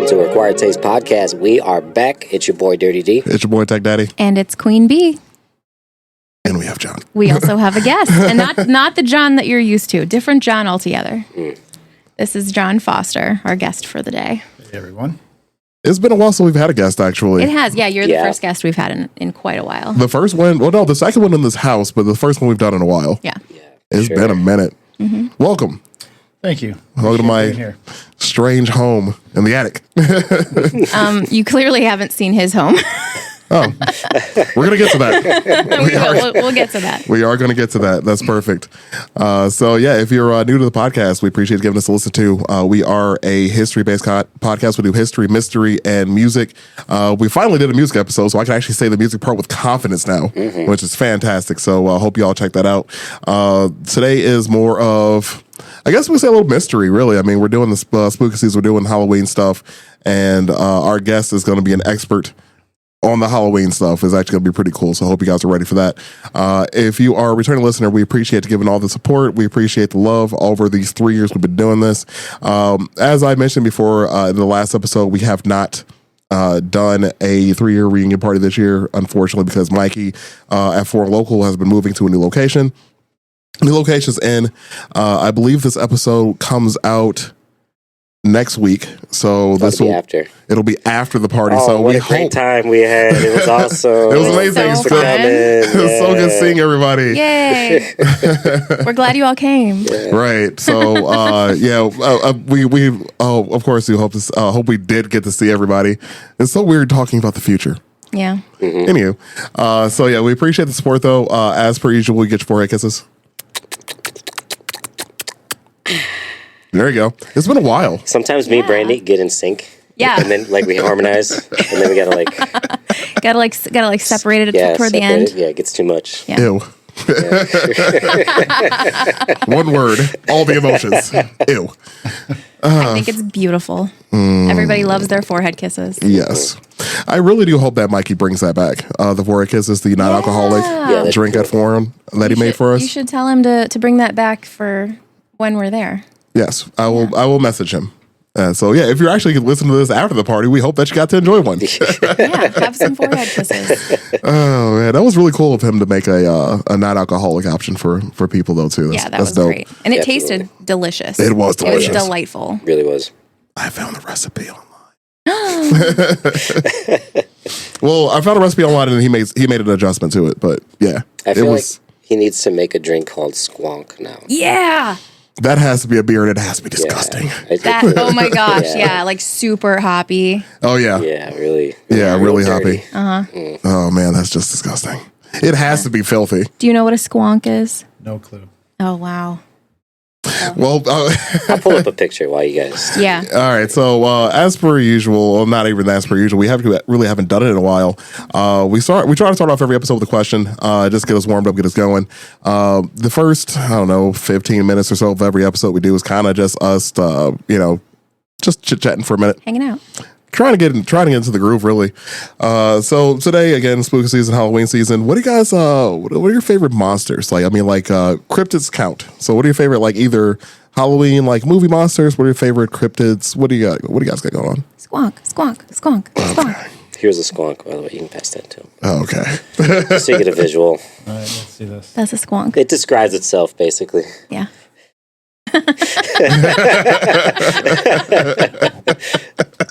to Required Taste Podcast. We are back. It's your boy, Dirty D. It's your boy, Tech Daddy. And it's Queen Bee. And we have John. We also have a guest. And not the John that you're used to. Different John altogether. This is Jon Foster, our guest for the day. Hey, everyone. It's been a while since we've had a guest, actually. It has. Yeah, you're the first guest we've had in quite a while. The first one, well, no, the second one in this house, but the first one we've done in a while. Yeah. It's been a minute. Mm-hmm. Welcome. Thank you. Welcome to my strange home in the attic. You clearly haven't seen his home. Oh, we're going to get to that. We'll get to that. We are going to get to that. That's perfect. So, yeah, if you're new to the podcast, we appreciate giving us a listen to. We are a history-based podcast. We do history, mystery, and music. We finally did a music episode, so I can actually say the music part with confidence now, which is fantastic. So, I hope you all check that out. Today is more of, I guess we say a little mystery, really. I mean, we're doing the spooky season, we're doing Halloween stuff, and our guest is going to be an expert on the Halloween stuff. Is actually going to be pretty cool. So I hope you guys are ready for that. If you are a returning listener, we appreciate you giving all the support. We appreciate the love over these 3 years we've been doing this. As I mentioned before in the last episode, we have not done a 3-year reunion party this year, unfortunately, because Mikey at 4 Local has been moving to a new location. New locations in, I believe this episode comes out next week, so it'll be after the party. So what a great time we had. It was awesome. It was amazing. So it was so good seeing everybody. Yay. We're glad you all came. Yeah. Right. So we of course we hope we did get to see everybody. It's so weird talking about the future. Yeah. Anywho, so yeah, we appreciate the support though. As per usual, we get your forehead kisses. There you go. It's been a while. Sometimes me and Brandy get in sync. Yeah. And then we harmonize, and then we gotta separate it toward the end. Yeah, it gets too much. Yeah. Ew. One word, all the emotions. Ew. I think it's beautiful. Everybody loves their forehead kisses. Yes. I really do hope that Mikey brings that back. The forehead kisses, the non-alcoholic drink at Forum that he made for us. You should tell him to bring that back for when we're there. Yes, I will message him. So yeah, if you're actually listening to this after the party, we hope that you got to enjoy one. Yeah, have some forehead kisses. Oh man, that was really cool of him to make a non-alcoholic option for people though too. That was dope. Great, and it tasted delicious. It was delicious. It was delightful. It really was. I found the recipe online. Well, I found a recipe online and he made an adjustment to it, but yeah, I feel like he needs to make a drink called Squonk now. Yeah. That has to be a beer, and it has to be disgusting. Yeah. Oh my gosh, yeah, like super hoppy. Oh yeah, yeah, really. Yeah, really hoppy. Oh man, that's just disgusting. It has to be filthy. Do you know what a squonk is? No clue. Oh wow. Well, I'll pull up a picture while you guys. Yeah. All right. So as per usual, well, not even as per usual, we really haven't done it in a while. We try to start off every episode with a question, just get us warmed up, get us going. The first 15 minutes or so of every episode we do is kind of just us, just chit chatting for a minute, hanging out. Trying to get into the groove, really. So today, again, spooky season, Halloween season. What do you guys? What are your favorite monsters? Cryptids count. So, what are your favorite, either Halloween, movie monsters? What are your favorite cryptids? What do you got? What do you guys got going on? Squonk, squonk, squonk, squonk. Okay. Here's a squonk, by the way. You can pass that too. Oh, okay. So you get a visual. All right, let's see this. That's a squonk. It describes itself, basically. Yeah.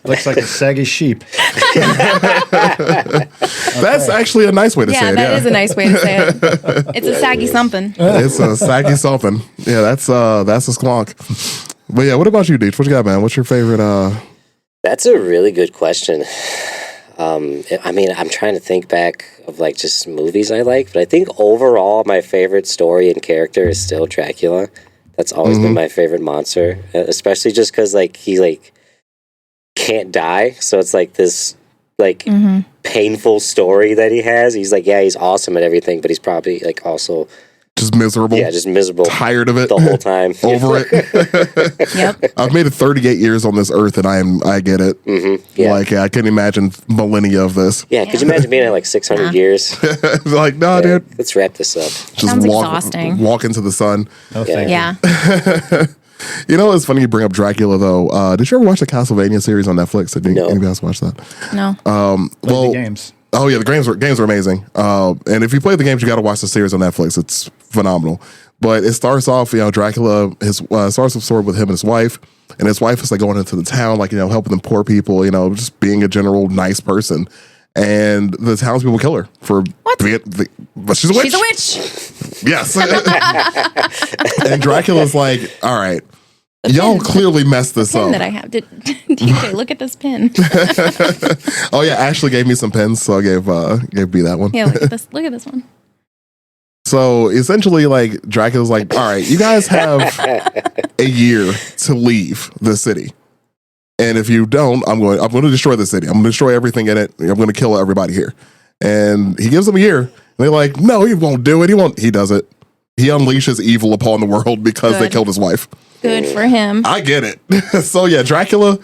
Looks like a saggy sheep. That's actually a nice way to say it. That is a nice way to say it. It's a saggy something. It's a saggy something. Yeah, that's a squonk. But yeah, what about you, Deech? What you got, man? What's your favorite? That's a really good question. I mean, I'm trying to think back of just movies I like, but I think overall my favorite story and character is still Dracula. That's always been my favorite monster, especially just because he can't die, so it's this painful story that he has. He's he's awesome at everything, but he's probably also just miserable. Yeah, just miserable. Tired of it the whole time. Over it. Yep. I've made it 38 years on this earth, and I get it. Mm-hmm. Yeah. I can't imagine millennia of this. Yeah, could you imagine being at 600 years? No, dude. Let's wrap this up. Just sounds exhausting. Walk into the sun. No, thank Yeah. You know, it's funny you bring up Dracula though. Did you ever watch the Castlevania series on Netflix? Did anybody else watch that? No. Well, the games. Oh yeah, the games were amazing. And if you play the games, you got to watch the series on Netflix. It's phenomenal. But it starts off, Dracula starts off story with him and his wife, and his wife is like going into the town, like helping the poor people, just being a general nice person. And the townspeople kill her for being, but she's a witch. She's a witch. Yes. And Dracula's like, all right, y'all clearly messed this Pin up. that I have. DJ, look at this pin. Oh yeah, Ashley gave me some pins, so I gave B that one. Yeah, look at this. Look at this one. So essentially, like Dracula's like, all right, you guys have a year to leave the city, and if you don't, I'm going to destroy the city. I'm going to destroy everything in it. I'm going to kill everybody here. And he gives them a year. And they're like, no, he won't do it. He won't. He does it. He unleashes evil upon the world because they killed his wife. Good for him. I get it. So yeah, Dracula.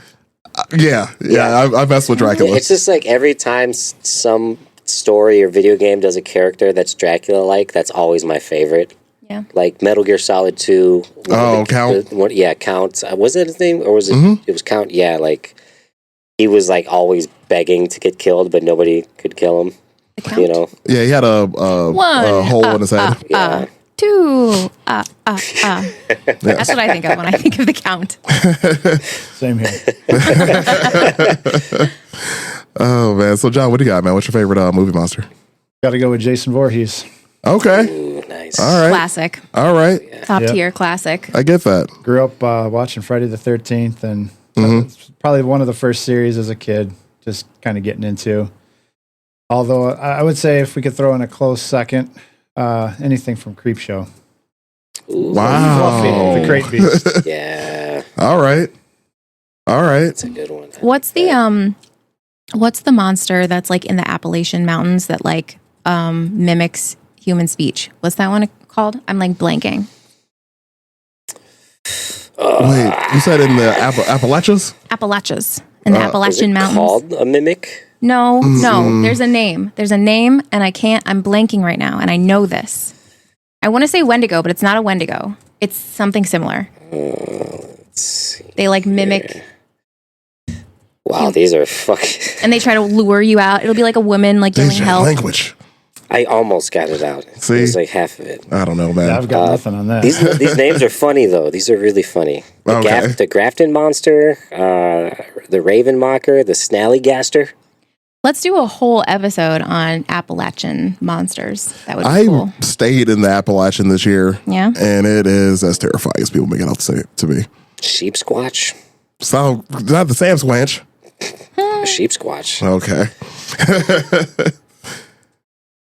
I mess with Dracula. It's just like every time some story or video game does a character that's Dracula-like, that's always my favorite. Yeah. Like Metal Gear Solid 2. Oh, Count. Count. Was that his name? Or was it? Mm-hmm. It was Count. Yeah, like he was like always begging to get killed, but nobody could kill him. Count? Yeah, he had a hole in his head. Yeah. 2. That's what I think of when I think of the Count. Same here. Oh man. So John, what do you got, man? What's your favorite movie monster? Got to go with Jason Voorhees. Okay. Ooh, nice. All right. Classic. All right. Top tier classic. I get that. Grew up watching Friday the 13th, and it's probably one of the first series as a kid, just kind of getting into. Although I would say if we could throw in a close second, anything from Creepshow. Ooh, Wow. Fluffy, the Great Beast. Yeah. All right. That's a good one. What's the monster that's like in the Appalachian Mountains that like mimics human speech? What's that one called? I'm like blanking. Wait, you said in the Appalachians? Appalachians. In the Appalachian Is it Mountains. called a mimic? No. There's a name. And I'm blanking right now, and I know this. I want to say Wendigo, but it's not a Wendigo. It's something similar. Let's see. They like mimic, Wow, these are fucking. and they try to lure you out. It'll be like a woman like yelling Asian help. language. I almost got it out. See? It was like half of it. I don't know, man. I've got nothing on that. These names are funny though. These are really funny. The Grafton Monster, the Raven Mocker, the Snallygaster. Let's do a whole episode on Appalachian monsters. That would be I cool. stayed in the Appalachian this year. Yeah? And it is as terrifying as people make it out to say to me. Sheep Squatch. So, not the Sam Squanch. A sheep squatch. Okay.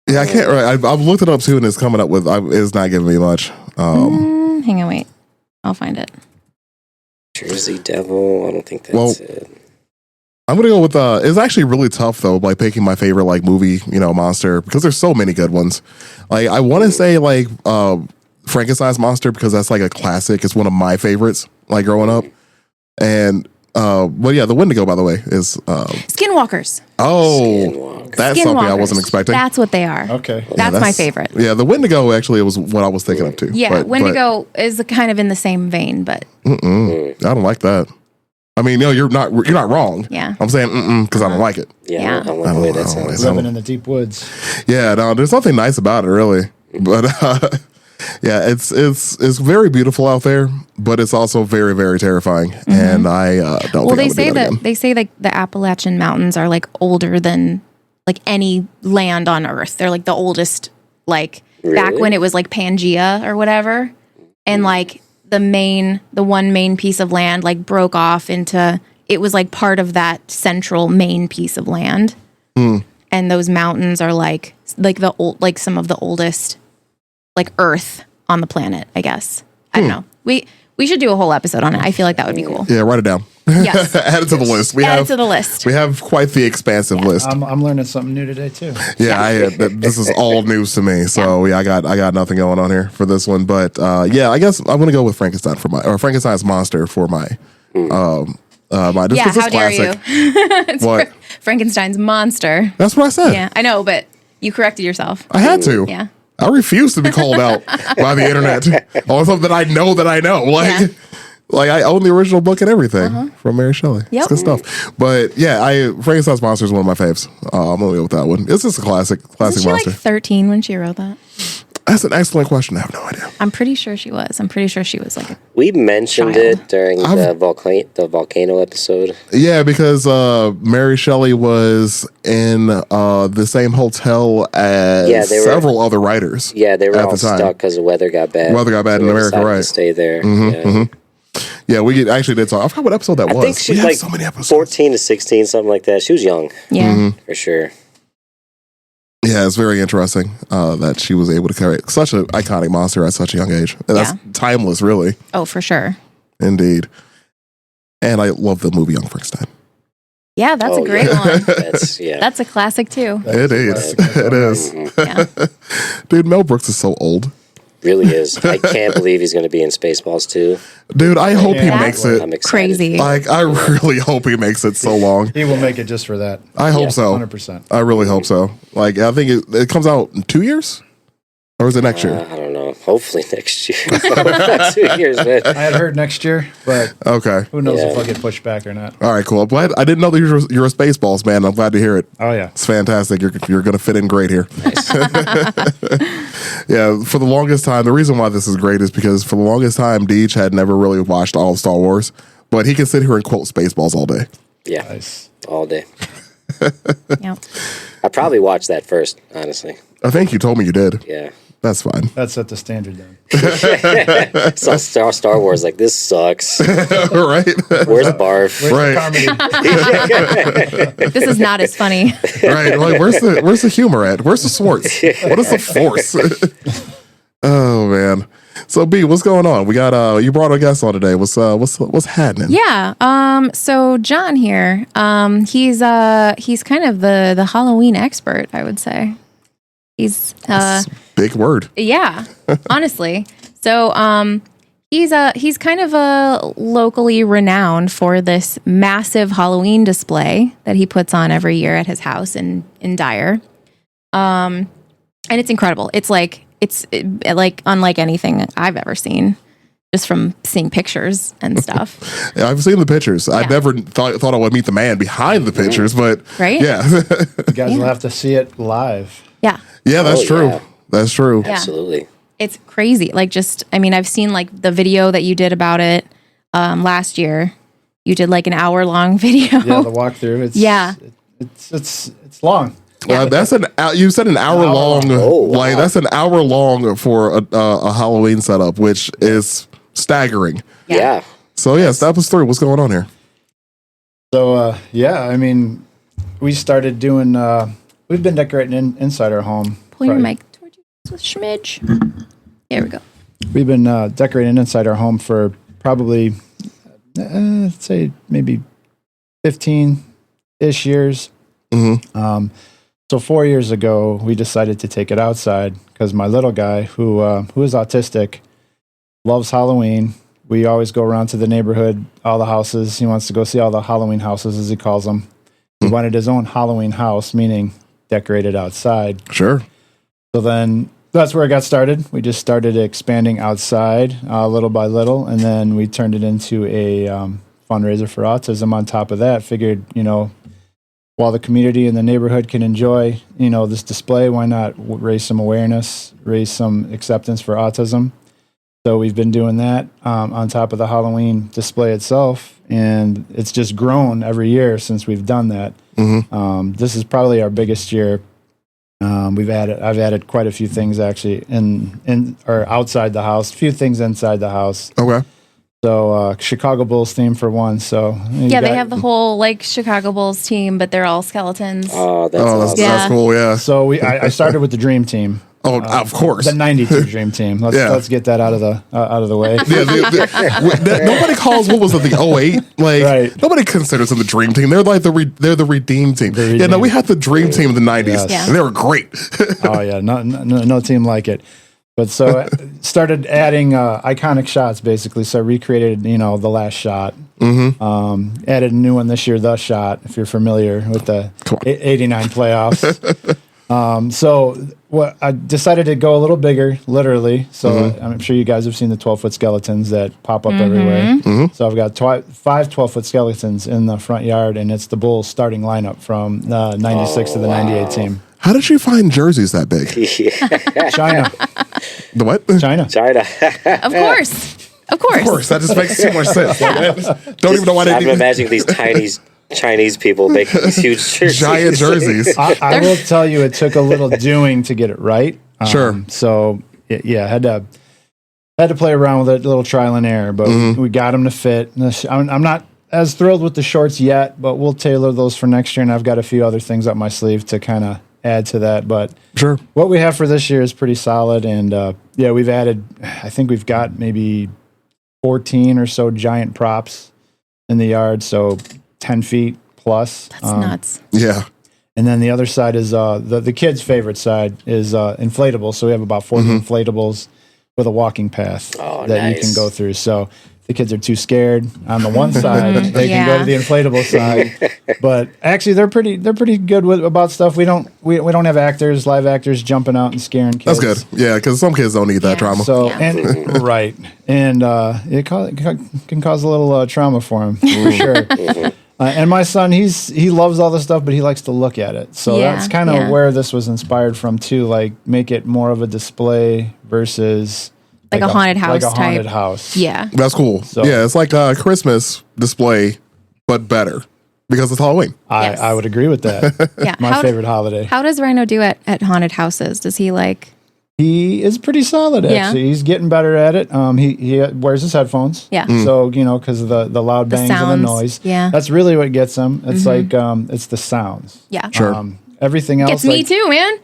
Yeah, I can't. Right, I've looked it up too, and it's coming up with. It's not giving me much. Hang on, wait. I'll find it. Jersey Devil. I don't think that's it. I'm gonna go with. It's actually really tough though, like picking my favorite like movie, monster, because there's so many good ones. Like I want to say like Frankenstein's monster because that's like a classic. It's one of my favorites, like growing up. And but yeah, the Wendigo, by the way, is Skinwalkers. Skinwalker. That's something I wasn't expecting. That's what they are. Okay. That's my favorite. Yeah, the Wendigo actually was what I was thinking of too. Yeah, Wendigo is kind of in the same vein, but I don't like that. I mean, you're not wrong. Yeah. I'm saying because I don't like it. Yeah, I don't like the way that sounds. Living in the deep woods. Yeah, no, there's nothing nice about it really. But yeah, it's very beautiful out there, but it's also very, very terrifying. And I don't. well, think I would do that again. they say that the Appalachian Mountains are like older than like any land on Earth. They're like the oldest, like back when it was like Pangea or whatever, and like the one main piece of land like broke off into. It was like part of that central main piece of land, and those mountains are like the old, like some of the oldest. Like Earth on the planet, I guess. I don't know. We should do a whole episode on it. I feel like that would be cool. Yeah, write it down. Yes. Add it to the list. Add it to the list. We have quite the expansive list. I'm learning something new today too. Yeah, this is all news to me. So yeah, I got nothing going on here for this one. But yeah, I guess I'm gonna go with Frankenstein's monster for my my. This, Yeah, this how dare you? It's What? Frankenstein's monster. That's what I said. Yeah, I know, but you corrected yourself. I had to. Yeah. I refuse to be called out by the internet on something that I know. Like, Like I own the original book and everything from Mary Shelley. Yep. It's good stuff. But yeah, Frankenstein's Monster is one of my faves. I'm gonna go with that one. It's just a classic Wasn't she monster. like 13 when she wrote that? That's an excellent question. I have no idea. I'm pretty sure she was. I'm pretty sure she was like a We mentioned Child. it during the volcano episode. Yeah, because Mary Shelley was in the same hotel as several other writers. Yeah, they were at all the time. stuck because the weather got bad. Weather got bad in they America, decided right? To stay there. Yeah, we actually did talk. I forgot what episode that I was. think she's we had like so many episodes. 14 to 16, something like that. She was young, yeah. for sure. Yeah, it's very interesting that she was able to carry such an iconic monster at such a young age. And that's timeless, really. Oh, for sure. Indeed. And I love the movie Young Frankenstein. Yeah, that's a great one. That's That's a classic too. It is. It is. Yeah. Dude, Mel Brooks is so old. really is. I can't believe he's going to be in Spaceballs too. Dude, I hope he Yeah. makes it. I'm excited. Crazy. Like, I really hope he makes it so long. He will make it just for that. I hope so. 100%. I really hope so. Like, I think it comes out in 2 years? Or is it next year? I don't know. Hopefully next year. 2 years, man. I had heard next year, but Okay. who knows if Yeah. I'll get pushed back or not. All right, cool. I'm glad. I didn't know that you're a Spaceballs man. I'm glad to hear it. Oh, yeah. It's fantastic. You're going to fit in great here. Yeah, for the longest time, the reason why this is great is because for the longest time, Deej had never really watched all of Star Wars, but he can sit here and quote Spaceballs all day. Yeah, Nice. all day. Yep. I probably watched that first, honestly. I think you told me you did. Yeah. That's fine. That set the standard then. So Star Wars, like, this sucks. Right? Where's Barf? Where's Right. the comedy? This is not as funny. Right. Like, where's the humor at? Where's the sports? What is the force? Oh man. So B, what's going on? We got you brought a guest on today. What's happening? Yeah. So John here, he's kind of the Halloween expert, I would say. He's That's a big word. yeah, honestly. So he's kind of locally renowned for this massive Halloween display that he puts on every year at his house in Dyer. And it's incredible. It's like unlike anything I've ever seen, just from seeing pictures and stuff. Yeah, I've seen the pictures. I Yeah. never thought I would meet the man behind the pictures, but Right? yeah. You guys will have to see it live. Yeah. Yeah, that's Oh, true. yeah. That's true. Yeah. Absolutely. It's crazy. Like, just, I mean, I've seen like the video that you did about it last year. You did like an hour-long video. Yeah, the walkthrough. It's Yeah. It's long. Yeah. That's you said an hour long. Oh, wow. Like that's an hour long for a Halloween setup, which is staggering. Yeah. So yeah, step us through. What's going on here? So yeah, I mean, we started doing. We've been decorating inside our home. Pull your Right. mic towards you with Schmidge. There we go. We've been decorating inside our home for probably, let's say maybe 15-ish years. Mm-hmm. So 4 years ago, we decided to take it outside because my little guy, who is autistic, loves Halloween. We always go around to the neighborhood, all the houses. He wants to go see all the Halloween houses, as he calls them. He wanted his own Halloween house, meaning decorated outside. Sure. So then that's where it got started. We just started expanding outside little by little, and then we turned it into a fundraiser for autism. On top of that, figured, while the community and the neighborhood can enjoy, this display, why not raise some awareness, raise some acceptance for autism? So we've been doing that on top of the Halloween display itself, and it's just grown every year since we've done that. Mm-hmm. This is probably our biggest year. I've added quite a few things actually in or outside the house, a few things inside the house. Okay. So Chicago Bulls theme for one. So Yeah, they have the whole like Chicago Bulls team, but they're all skeletons. Oh, that's Oh, awesome. Yeah. that's cool. Yeah. So I started with the Dream Team. Oh, of course. The '92 Dream Team. Let's get that out of the way. Yeah, nobody calls what was it, the 08? Like Right. nobody considers them the dream team. They're like they're the redeem team. The Yeah, no, redeem. we had the dream team in the 90s, Yes. Yeah. and they were great. Oh yeah, no team like it. But so started adding iconic shots basically. So recreated, the last shot. Mm-hmm. Added a new one this year, the shot. If you're familiar with the Come on. '89 playoffs. So what I decided to go a little bigger, literally. So I'm sure you guys have seen the 12-foot skeletons that pop up everywhere. So I've got 5 12-foot skeletons in the front yard, and it's the Bulls starting lineup from the 96 to the 98 team. How did you find jerseys that big? China. The what? China. Of course. Of course, that just makes too much sense. Don't even know why they I'm did imagining these tiny Chinese people making these huge jerseys. giant jerseys. I will tell you, it took a little doing to get it right. Sure. So yeah, had to play around with it, a little trial and error, but we got them to fit. I'm not as thrilled with the shorts yet, but we'll tailor those for next year. And I've got a few other things up my sleeve to kind of add to that. But Sure. what we have for this year is pretty solid. And we've added, I think we've got maybe 14 or so giant props in the yard. So 10 feet plus. That's nuts. Yeah. And then the other side is the kids' favorite side is inflatable. So we have about 40 inflatables with a walking path that you can go through. So if the kids are too scared on the one side, they can go to the inflatable side. But actually, they're pretty good about stuff. We don't have live actors jumping out and scaring kids. That's good. Yeah, because some kids don't need that drama. So and right, and it can cause a little trauma for them for sure. And my son, he loves all this stuff, but he likes to look at it. So that's kind of where this was inspired from too. Like make it more of a display versus like a haunted house like a haunted type. house. Yeah. That's cool. So- yeah, it's like a Christmas display, but better because it's Halloween. Yes. I would agree with that. Yeah. My favorite holiday. How does Rhino do at haunted houses? Does he like? He is pretty solid, Yeah. actually. He's getting better at it. He wears his headphones. Yeah. So, because of the loud bangs and the sounds, noise. yeah. That's really what gets him. It's like, it's the sounds. Yeah. Sure. Everything else. Gets me too, man.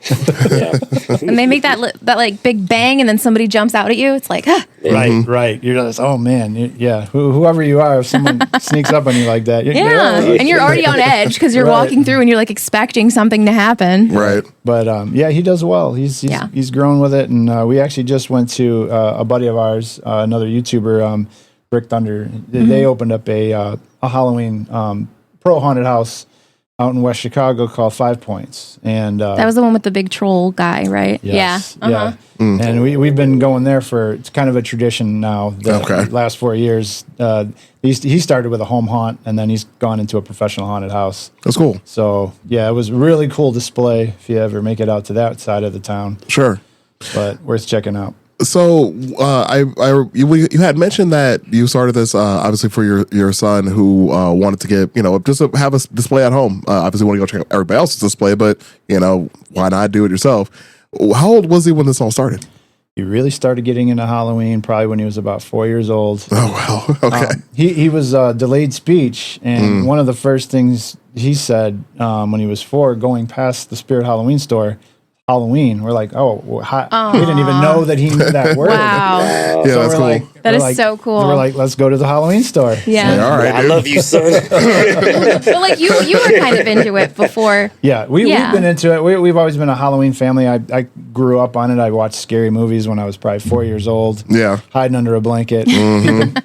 And they make that like big bang, and then somebody jumps out at you. It's like, Right. You're just, oh man. Whoever you are, if someone sneaks up on you like that. and you're already on edge because you're walking through and you're like expecting something to happen. Right. But he does well. He's grown with it, and we actually just went to a buddy of ours, another YouTuber, Brick Thunder. They opened up a Halloween pro haunted house out in West Chicago called 5 Points, and That was the one with the big troll guy, right? yes, Yeah. Uh-huh. And we've been going there it's kind of a tradition now. The last 4 years, he started with a home haunt, and then he's gone into a professional haunted house. That's cool. So it was a really cool display if you ever make it out to that side of the town. Sure. But worth checking out. So you had mentioned that you started this obviously for your son who wanted to get just to have a display at home. Obviously, want to go check out everybody else's display, but why not do it yourself? How old was he when this all started? He really started getting into Halloween probably when he was about 4 years old. Oh well, okay. He was delayed speech, and one of the first things he said when he was 4, going past the Spirit Halloween store. Halloween. We're like, we didn't even know that he knew that word. Wow. Yeah, So that's cool. That is so cool. We're like, let's go to the Halloween store. Yeah. All right, I dude. love you, son. But like you were kind of into it before. Yeah, we've been into it. We've always been a Halloween family. I grew up on it. I watched scary movies when I was probably 4 years old. Yeah. Hiding under a blanket,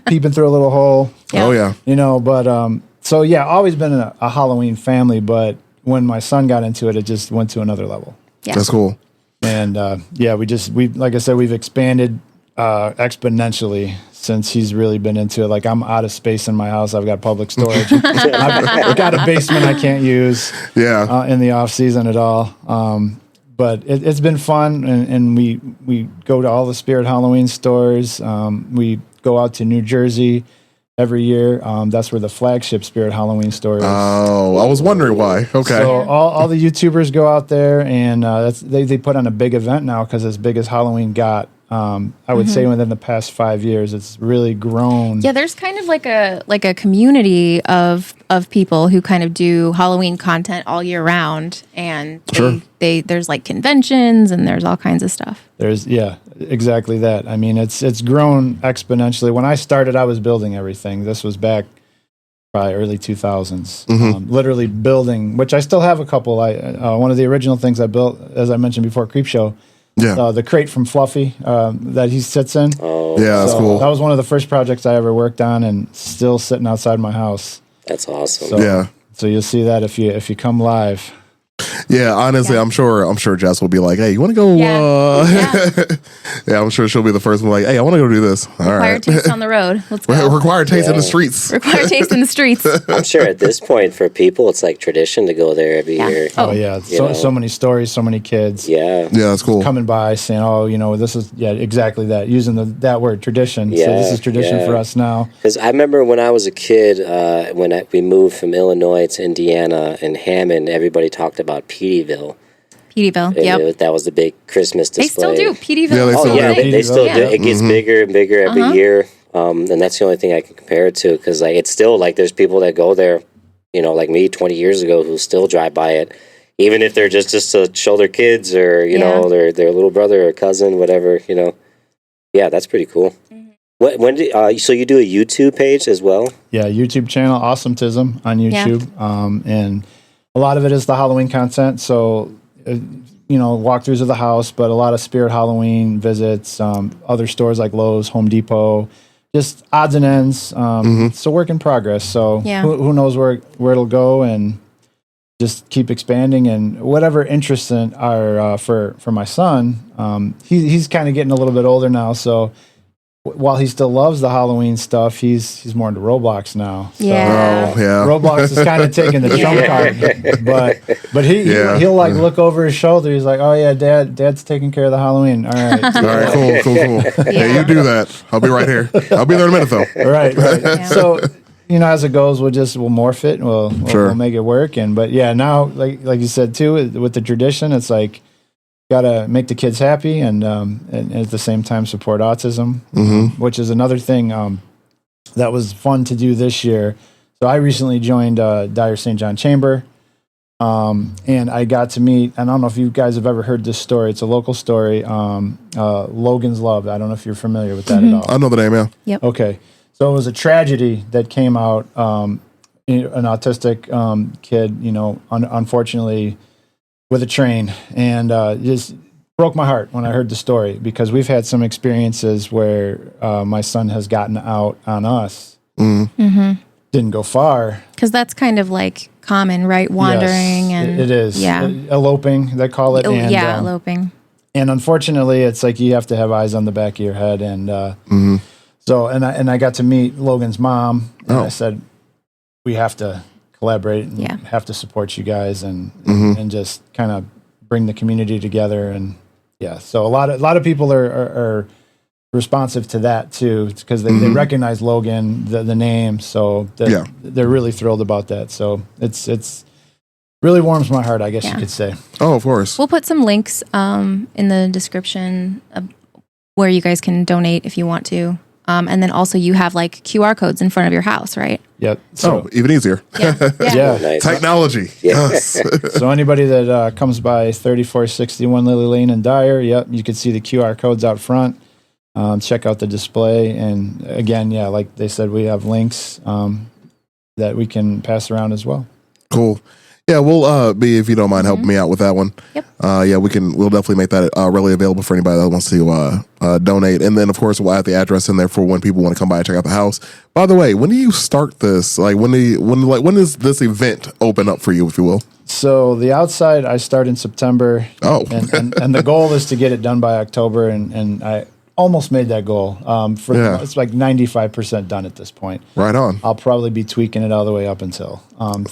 peeping through a little hole. Yeah. Oh yeah. But always been a Halloween family. But when my son got into it, it just went to another level. Yeah. That's cool. And we like I said, we've expanded exponentially since he's really been into it. Like I'm out of space in my house. I've got public storage. I've got a basement I can't use in the off season at all. But it's been fun, and we go to all the Spirit Halloween stores. We go out to New Jersey every year. That's where the flagship Spirit Halloween store is. Oh, I was wondering why. Okay. So all the YouTubers go out there, and they put on a big event now because as big as Halloween got, I would say within the past 5 years, it's really grown. Yeah, there's kind of like a community of people who kind of do Halloween content all year round, and there's like conventions and there's all kinds of stuff. There's exactly that. I mean, it's grown exponentially. When I started, I was building everything. This was back probably early 2000s. Literally building, which I still have a couple. One of the original things I built, as I mentioned before, Creepshow. Yeah. The crate from Fluffy that he sits in. Oh, yeah, that's cool. That was one of the first projects I ever worked on, and still sitting outside my house. that's awesome. So you'll see that if you come live. Yeah, honestly, Yeah. I'm sure Jess will be like, "Hey, you want to go?" Yeah, I'm sure she'll be the first one like, "Hey, I want to go do this." All Required right, taste on the road. Let's go. required taste in the Yeah. streets. Required taste in the streets. I'm sure at this point for people, it's like tradition to go there every Yeah. year. Oh. yeah, You know. so many stories, so many kids. Yeah. Yeah, that's cool. Coming by saying, "Oh, this is exactly that." Using that word tradition. So this Yeah, is tradition yeah. for us now. Because I remember when I was a kid, we moved from Illinois to Indiana in Hammond, everybody talked about Peteyville. Peteyville. And Yep. that was the big Christmas They display. still do. Peteyville. Yeah, they is still Oh still yeah, a thing. they still Yeah. do. It gets bigger and bigger every year, and that's the only thing I can compare it to. Because like it's still like there's people that go there, like me 20 years ago, who still drive by it, even if they're just to show their kids or their little brother or cousin, whatever. Yeah, that's pretty cool. When did so you do a YouTube page as well? Yeah, YouTube channel, Awesometism on YouTube, and a lot of it is the Halloween content. So, walkthroughs of the house, but a lot of Spirit Halloween visits, other stores like Lowe's, Home Depot, just odds and ends. It's a work in progress. So, who knows where it'll go, and just keep expanding. And whatever interests are for my son, he's kind of getting a little bit older now, so. While he still loves the Halloween stuff, he's more into Roblox now. So Yeah. Oh, yeah. Roblox is kind of taking the trump card, but he'll like look over his shoulder. He's like, "Oh yeah, Dad's taking care of the Halloween. All right, All right, cool. Yeah, you do that. I'll be right here. I'll be there in a minute though. right." Yeah. So as it goes, we'll morph it. And we'll make it work. But yeah, now like you said too, with the tradition, it's like. Got to make the kids happy and at the same time support autism, which is another thing that was fun to do this year. So I recently joined Dyer St. John Chamber, and I got to meet, I don't know if you guys have ever heard this story. It's a local story, Logan's Love. I don't know if you're familiar with that at all. I know the name, yeah. Yep. Okay. So it was a tragedy that came out, an autistic kid, unfortunately, with a train, and just broke my heart when I heard the story, because we've had some experiences where my son has gotten out on us. Didn't go far. Because that's kind of like common, right? Wandering Yes, and it is. Yeah. Eloping, they call it. And, eloping. And unfortunately, it's like you have to have eyes on the back of your head. And so, and I got to meet Logan's mom, and I said, we have to collaborate and have to support you guys and just kind of bring the community together. And so a lot of people are responsive to that too, because they recognize Logan, the name, so they're really thrilled about that. So it's really warms my heart, I guess you could say. Oh, of course. We'll put some links in the description of where you guys can donate if you want to. And then also you have like QR codes in front of your house, right? Yep. So, even easier. yeah. Nice. Technology. Yes. So anybody that comes by 3461 Lily Lane in Dyer, you can see the QR codes out front. Check out the display. And again, like they said, we have links that we can pass around as well. Cool. Yeah, we'll be, if you don't mind helping me out with that one. Yep. We'll definitely make that readily available for anybody that wants to donate. And then, of course, we'll add the address in there for when people want to come by and check out the house. By the way, when do you start this? Like, when does this event open up for you, if you will? So the outside, I start in September. Oh. and the goal is to get it done by October, and I almost made that goal. It's like 95% done at this point. Right on. I'll probably be tweaking it all the way up until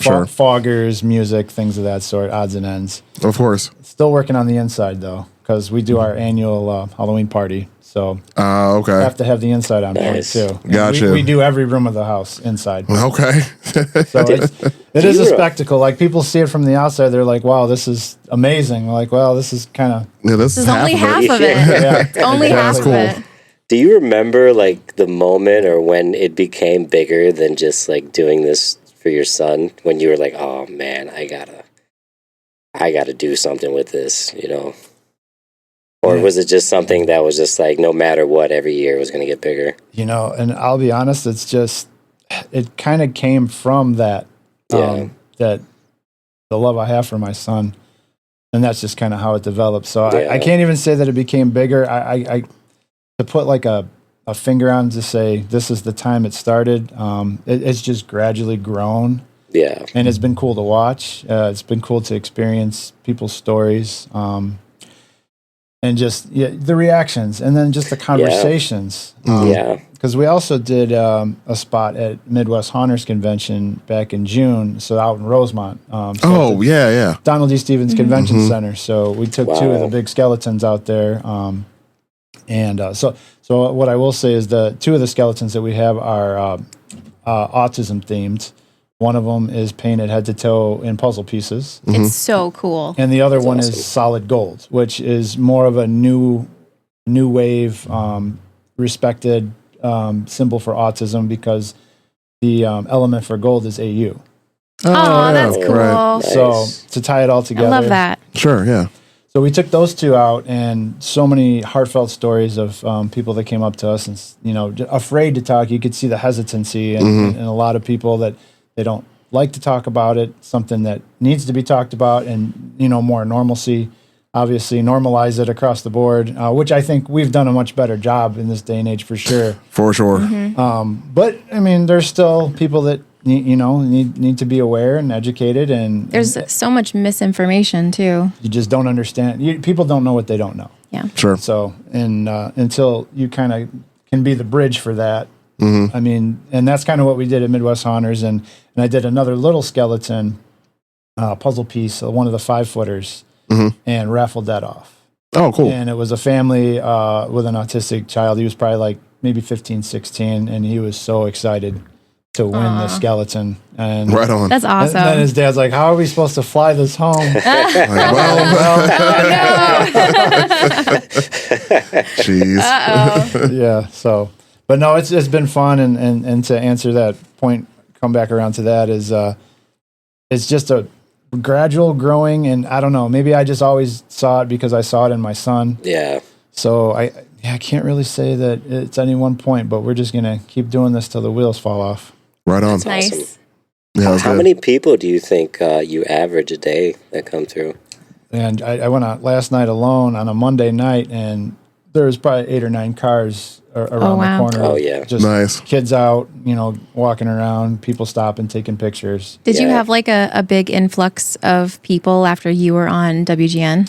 Sure. foggers, music, things of that sort, odds and ends. Of course. Still working on the inside though, because we do our annual Halloween party. So Okay. have to have the inside on point Nice. too. And Gotcha. We do every room of the house inside. Okay. So it is a spectacle. Like people see it from the outside, they're like, "Wow, this is amazing." We're like, "Well, this is kind of Yeah, this This is only half of it. yeah." It's only half of cool. it. Do you remember like the moment or when it became bigger than just like doing this for your son? When you were like, "Oh man, I gotta do something with this," Or was it just something that was just like no matter what, every year was going to get bigger? And I'll be honest, it kind of came from that, that the love I have for my son, and that's just kind of how it developed. So I can't even say that it became bigger. I to put like a finger on to say this is the time it started. It's just gradually grown. Yeah. And it's been cool to watch. It's been cool to experience people's stories. And just the reactions, and then just the conversations. Because we also did a spot at Midwest Haunters Convention back in June, so out in Rosemont. Donald E. Stevens Convention Center. So we took two of the big skeletons out there. So what I will say is the two of the skeletons that we have are autism themed. One of them is painted head to toe in puzzle pieces. It's so cool. And the other one is solid gold, which is more of a new wave, respected symbol for autism, because the element for gold is AU. Oh, that's cool. Right. Nice. So to tie it all together. I love that. Sure, yeah. So we took those two out, and so many heartfelt stories of people that came up to us and, afraid to talk. You could see the hesitancy and a lot of people that they don't like to talk about it, something that needs to be talked about, and, more normalcy. Obviously, normalize it across the board, which I think we've done a much better job in this day and age for sure. For sure. But, there's still people that, need to be aware and educated. And There's so much misinformation, too. you just don't understand. People don't know what they don't know. Yeah. Sure. So, until you kind of can be the bridge for that, and that's kind of what we did at Midwest Haunters. And I did another little skeleton puzzle piece, one of the 5-footers, and raffled that off. Oh, cool. And it was a family with an autistic child. He was probably like maybe 15, 16, and he was so excited to win the skeleton. And Right on. That's awesome. And then his dad's like, "How are we supposed to fly this home?" Jeez. Yeah. So, but no, it's been fun, and to answer that point, come back around to that is, it's just a gradual growing, and I don't know, maybe I just always saw it because I saw it in my son. Yeah. So I can't really say that it's any one point, but we're just gonna keep doing this till the wheels fall off. Right on. That's Nice. awesome. Yeah, How many people do you think you average a day that come through? And I went out last night alone on a Monday night, and there was probably 8 or 9 cars around wow. the corner. Oh, yeah. Just Nice. kids out, walking around, people stopping, taking pictures. Did you Yeah. have like a big influx of people after you were on WGN?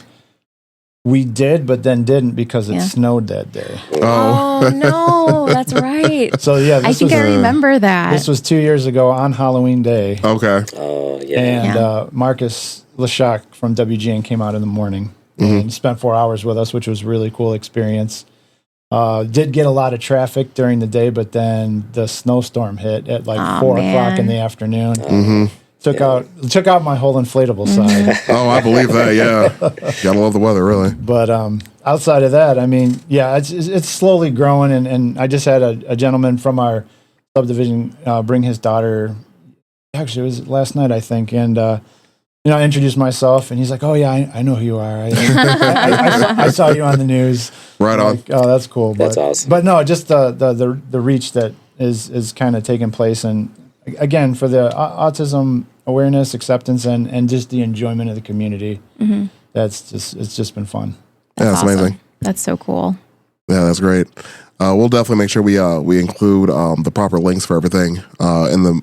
We did, but then didn't because it Yeah. snowed that day. Oh, no, that's right. So yeah, I think I remember that. This was 2 years ago on Halloween Day. Okay. Oh, yeah. And Marcus Leshock from WGN came out in the morning and spent 4 hours with us, which was a really cool experience. Did get a lot of traffic during the day, but then the snowstorm hit at like 4 o'clock in the afternoon. Took out my whole inflatable side. Oh, I believe that. Yeah. Gotta love the weather, really. But outside of that, it's slowly growing. And I just had a gentleman from our subdivision bring his daughter. Actually, it was last night, I think. And, I introduced myself, and he's like, "Oh, yeah, I know who you are. I saw you on the news." Right on. Like, oh, that's cool. That's awesome. But no, just the reach that is kind of taking place. And again, for the autism awareness, acceptance, and just the enjoyment of the community, it's just been fun. That's awesome. amazing. That's so cool. Yeah, that's great. We'll definitely make sure we include the proper links for everything.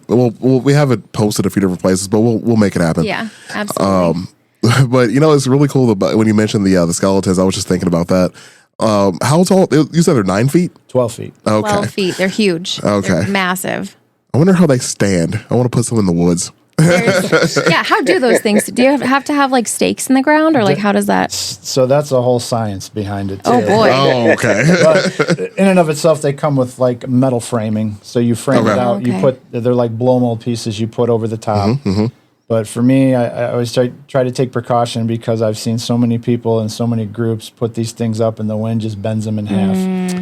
We have it posted a few different places, but we'll make it happen. Yeah, absolutely. But it's really cool when you mentioned the skeletons. I was just thinking about that. How tall? You said they're 9 feet. 12 feet. Okay. 12 feet. They're huge. Okay. They're massive. I wonder how they stand. I want to put some in the woods. Yeah, how do those things? Do you have to have like stakes in the ground, or like how does that? So that's a whole science behind it too. Oh boy. Oh, okay. But in and of itself, they come with like metal framing. So you frame it out. Okay. You they're like blow mold pieces you put over the top. But for me, I always try to take precaution because I've seen so many people and so many groups put these things up and the wind just bends them in half.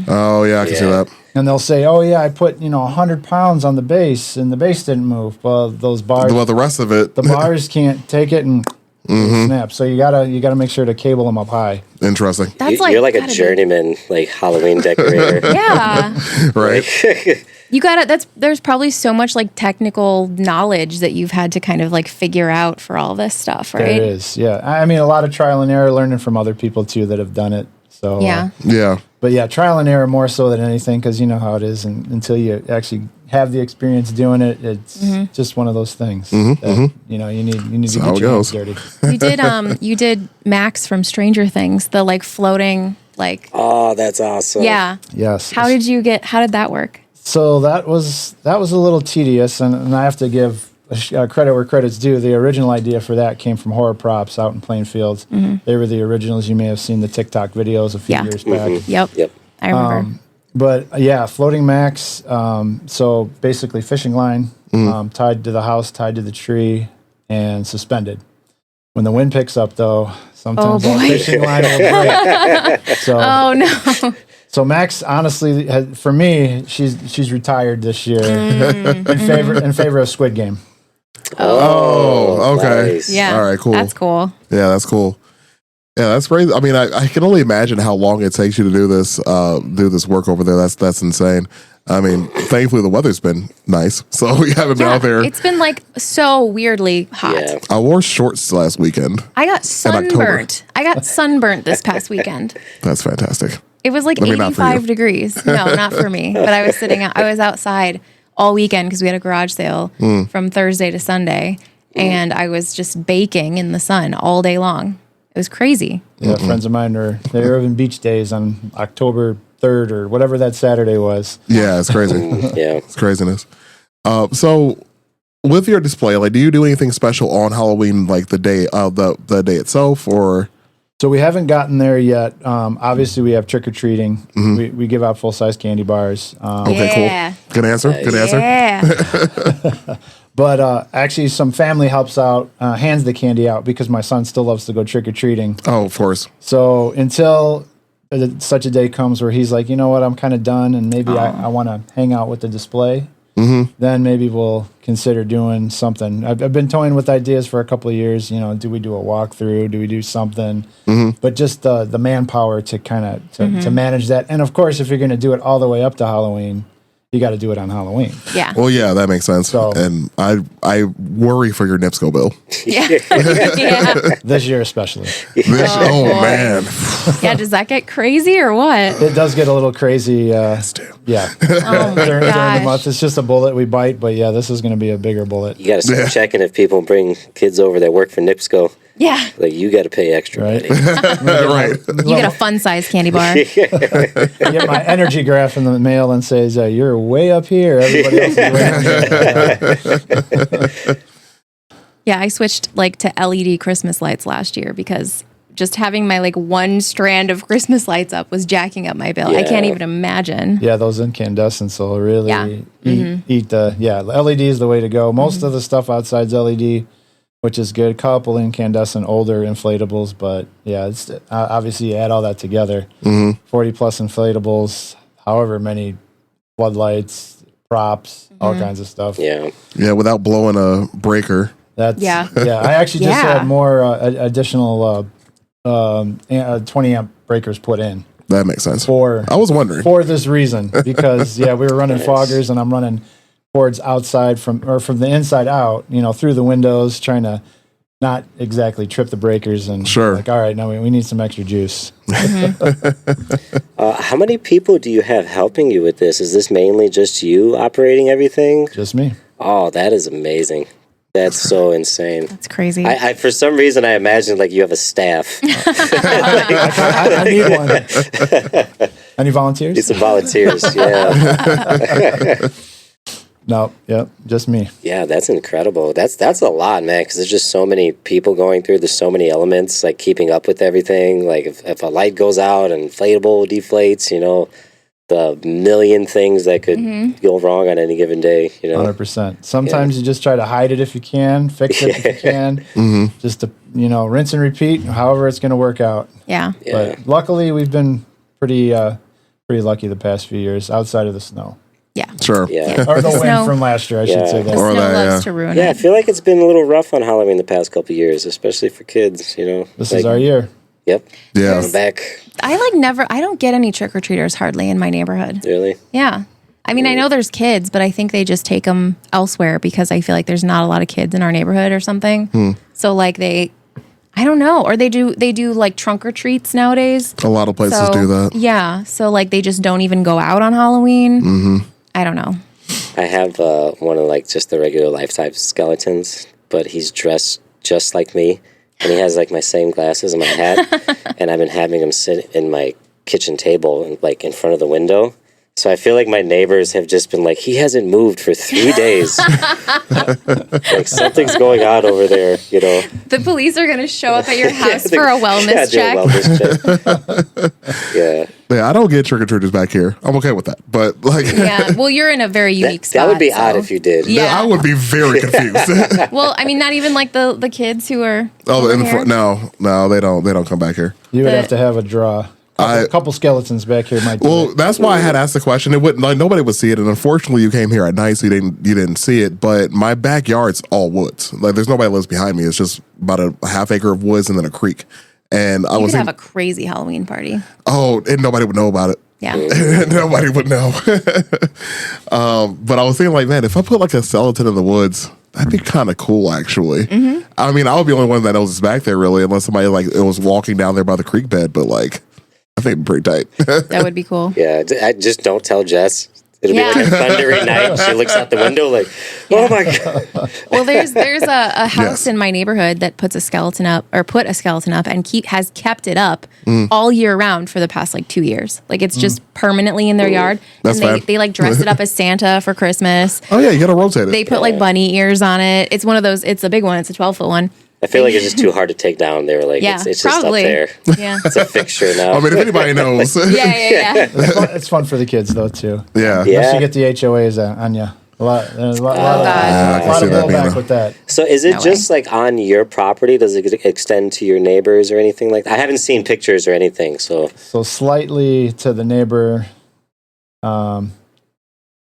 Oh, yeah, I can see that. And they'll say, "Oh yeah, I put 100 pounds on the base and the base didn't move." Well, those bars, Well, the rest of it. the bars can't take it and snap. So you gotta make sure to cable them up high. Interesting. That's You're like a gotta be- journeyman, like Halloween decorator. Yeah. Right. You there's probably so much like technical knowledge that you've had to kind of like figure out for all this stuff, right? There is, yeah. I mean, a lot of trial and error, learning from other people too that have done it. So Yeah. Yeah. but yeah, trial and error more so than anything, because you know how it is, and until you actually have the experience doing it, it's just one of those things that you know you need to how get it your hands goes. dirty. You did Max from Stranger Things, the like floating like Oh, that's awesome. yeah. Yes. How did that work? So that was a little tedious, and I have to give credit where credit's due. The original idea for that came from Horror Props out in Plainfield. They were the originals. You may have seen the TikTok videos a few years back. Yep. I remember. But yeah, floating max. So basically, fishing line tied to the house, tied to the tree, and suspended. When the wind picks up, though, sometimes that fishing line will break. So, Oh no. so Max, honestly, for me, she's retired this year in favor of Squid Game. Oh, okay. Nice. Yeah. All right, cool. That's cool. Yeah, that's cool. Yeah, that's great. I mean, I can only imagine how long it takes you to do this work over there. That's insane. I mean, thankfully the weather's been nice, so we haven't been out there. It's been like so weirdly hot. Yeah. I wore shorts last weekend. I got October. sunburnt. I got sunburnt this past weekend. That's fantastic. It was like I mean, not for 85 you. degrees. No, not for me. But I was outside all weekend because we had a garage sale from Thursday to Sunday. And I was just baking in the sun all day long. It was crazy. Yeah, friends of mine they were having beach days on October 3rd or whatever that Saturday was. Yeah, it's crazy. Yeah. It's craziness. So with your display, like, do you do anything special on Halloween, like the day the day itself, or? So we haven't gotten there yet. Obviously, we have trick or treating. We give out full size candy bars. Okay, Yeah. cool. Good answer. Good answer. Yeah. But actually, some family helps out, hands the candy out because my son still loves to go trick or treating. Oh, of course. So until such a day comes where he's like, you know what, I'm kind of done, and maybe I want to hang out with the display. Then maybe we'll consider doing something. I've been toying with ideas for a couple of years. You know, do we do a walkthrough? Do we do something? But just the manpower to kind of to manage that. And of course, if you're going to do it all the way up to Halloween, you got to do it on Halloween. Yeah. Well, yeah, that makes sense. So- And I worry for your NIPSCO bill. Yeah. Yeah. This year especially. Oh boy. man. Yeah. Does that get crazy or what? It does get a little crazy. Yeah. Oh my During the gosh. month, it's just a bullet we bite, but yeah, this is going to be a bigger bullet. You got to start Yeah. checking if people bring kids over that work for NIPSCO. Yeah. Like, you got to pay extra Right. money. Right. You get a fun size candy bar. I get my energy graph in the mail and says, "You're way up here. Everybody else is way down here." Yeah, I switched like to LED Christmas lights last year because just having my like one strand of Christmas lights up was jacking up my bill. I can't Yeah. even imagine. Yeah, those incandescents will really Yeah. eat the. Yeah, LED is the way to go. Most of the stuff outside's LED, which is good. Couple incandescent older inflatables, but yeah, it's obviously you add all that together. 40 plus inflatables, however many floodlights, props, all kinds of stuff. Yeah. Yeah, without blowing a breaker. That's Yeah. yeah. I actually just Yeah. had more additional 20 amp breakers put in That makes sense. for I was wondering. this reason because we were running foggers and I'm running cords outside from the inside out, through the windows, trying to not exactly trip the breakers and Sure. like, all right, now we need some extra juice. How many people do you have helping you with this? Is this mainly just you operating everything? Just me. Oh, that is amazing. That's so insane. That's crazy. I for some reason I imagine like you have a staff. I need one. Any volunteers? Need some volunteers. Yeah. No. Yep. Just me. Yeah, that's incredible. That's a lot, man, because there's just so many people going through. There's so many elements, like keeping up with everything. Like if a light goes out, an inflatable deflates, the million things that could go wrong on any given day, 100%. Sometimes you just try to hide it if you can, fix it if you can, just to rinse and repeat. However, it's going to work out. yeah. Yeah. But luckily, we've been pretty lucky the past few years outside of the snow Yeah. Sure. Yeah. or the wind Snow. from last year. I should Yeah. say The that. Or snow that, loves yeah. to ruin Yeah, I it. feel like it's been a little rough on Halloween the past couple of years, especially for kids, This is our year. Yep. Yeah. I'm back. I don't get any trick or treaters hardly in my neighborhood. Really? Yeah. I mean, I know there's kids, but I think they just take them elsewhere because I feel like there's not a lot of kids in our neighborhood or something. So like I I don't know. Or they do like trunk or treats nowadays. A lot of places So, do that. Yeah. So like they just don't even go out on Halloween. Mm-hmm. I don't know. I have one of like just the regular life type skeletons, but he's dressed just like me, and he has like my same glasses and my hat, and I've been having him sit in my kitchen table and like in front of the window. So I feel like my neighbors have just been like, he hasn't moved for 3 days. Like something's going on over there, you know. The police are going to show up at your house for a wellness check. Do a wellness check. Yeah. Yeah, I don't get trick-or-treaters back here. I'm okay with that. But like, Yeah. Well, you're in a very unique spot. That would be odd if you did. Yeah. I would be very confused. Well, I mean, not even like the kids who are. Oh, in the here. front? No, they don't come back here. You would The- have to have a draw. A couple skeletons back here might do Well, it. that's why I had asked the question. It wouldn't like nobody would see it, and unfortunately, you came here at night, so you didn't see it. But my backyard's all woods. Like, there's nobody lives behind me. It's just about a half acre of woods and then a creek. And I You was could have a crazy Halloween party. and nobody would know about it. Yeah. Nobody would know. But I was thinking, like, man, if I put like a skeleton in the woods, that'd be kind of cool, actually. Mm-hmm. I mean, I would be the only one that knows it's back there, really, unless somebody like it was walking down there by the creek bed. But like, I think it'd be pretty tight. That would be cool. Yeah, I just don't tell Jess. It'll Yeah. be like a thundery night. She looks out the window like, oh my God. Well, there's a house Yes. in my neighborhood that put a skeleton up and has kept it up all year round for the past like 2 years. Like it's just permanently in their yard. That's and fine. they like dress it up as Santa for Christmas. Oh yeah, you gotta rotate it. They put like bunny ears on it. It's one of those. It's a big one. It's a 12-foot one. I feel like it's just too hard to take down. They were like, Yeah, it's probably. just up there. Yeah. It's a fixture now. I mean, if anybody knows, Yeah. It's fun for the kids though too. yeah. Yeah. Once you get the HOAs on you, a lot God. of I can see that being blowback a- with that. So is it No just like on your property? Does it extend to your neighbors or anything like that? I haven't seen pictures or anything. So So slightly to the neighbor, to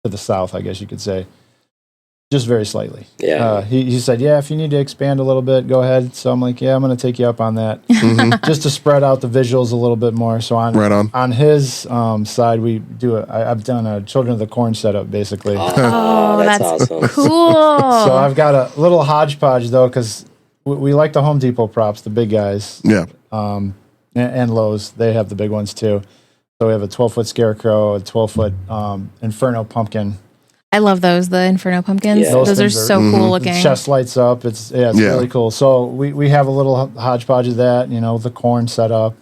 the south, I guess you could say. Just very slightly. yeah. He said, yeah, if you need to expand a little bit, go ahead. So I'm like, yeah, I'm going to take you up on that. Just to spread out the visuals a little bit more. So Right on. on his side, we do I've done a Children of the Corn setup, basically. Oh, that's awesome. Cool. So I've got a little hodgepodge, though, because we like the Home Depot props, the big guys, Yeah. and Lowe's. They have the big ones, too. So we have a 12-foot scarecrow, a 12-foot Inferno pumpkin. I love those, the Inferno pumpkins. Yeah. Those are things so cool looking. The chest lights up. It's Yeah. really cool. So we have a little hodgepodge of that, the corn set up.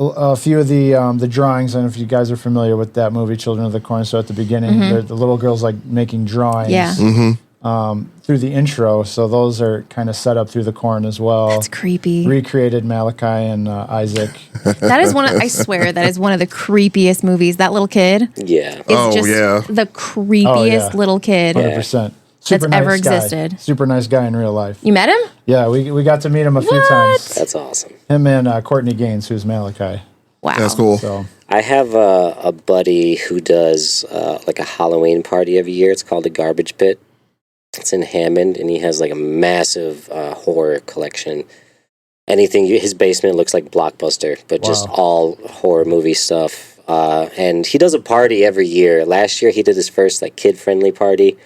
A few of the drawings, I don't know if you guys are familiar with that movie, Children of the Corn. So at the beginning, the little girl's like making drawings Yeah. through the intro. So those are kind of set up through the corn as well. It's creepy. Recreated Malachi and Isaac. That is I swear, that is one of the creepiest movies. That little kid Yeah. is Oh, just yeah. the creepiest yeah. little kid. 100%. That's ever guy. existed. Super nice guy in real life. You met him? Yeah, we got to meet him a few What? times. That's awesome. Him and Courtney Gaines, who's Malachi. Wow. That's cool. So I have a buddy who does like a Halloween party every year. It's called the Garbage Pit. It's in Hammond, and he has like a massive horror collection. His basement looks like Blockbuster, but just Wow. all horror movie stuff. And he does a party every year. Last year, he did his first like kid-friendly party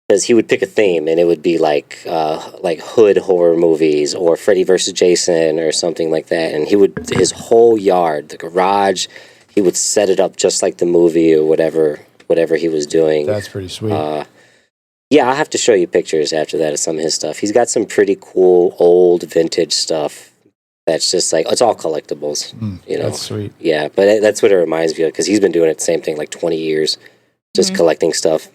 because he would pick a theme, and it would be like hood horror movies or Freddy versus Jason or something like that. And his whole yard, the garage, he would set it up just like the movie or whatever he was doing. that's pretty sweet. Yeah, I'll have to show you pictures after that of some of his stuff. He's got some pretty cool old vintage stuff that's just like, it's all collectibles, That's sweet. Yeah, but that's what it reminds me of because he's been doing it the same thing like 20 years, just collecting stuff,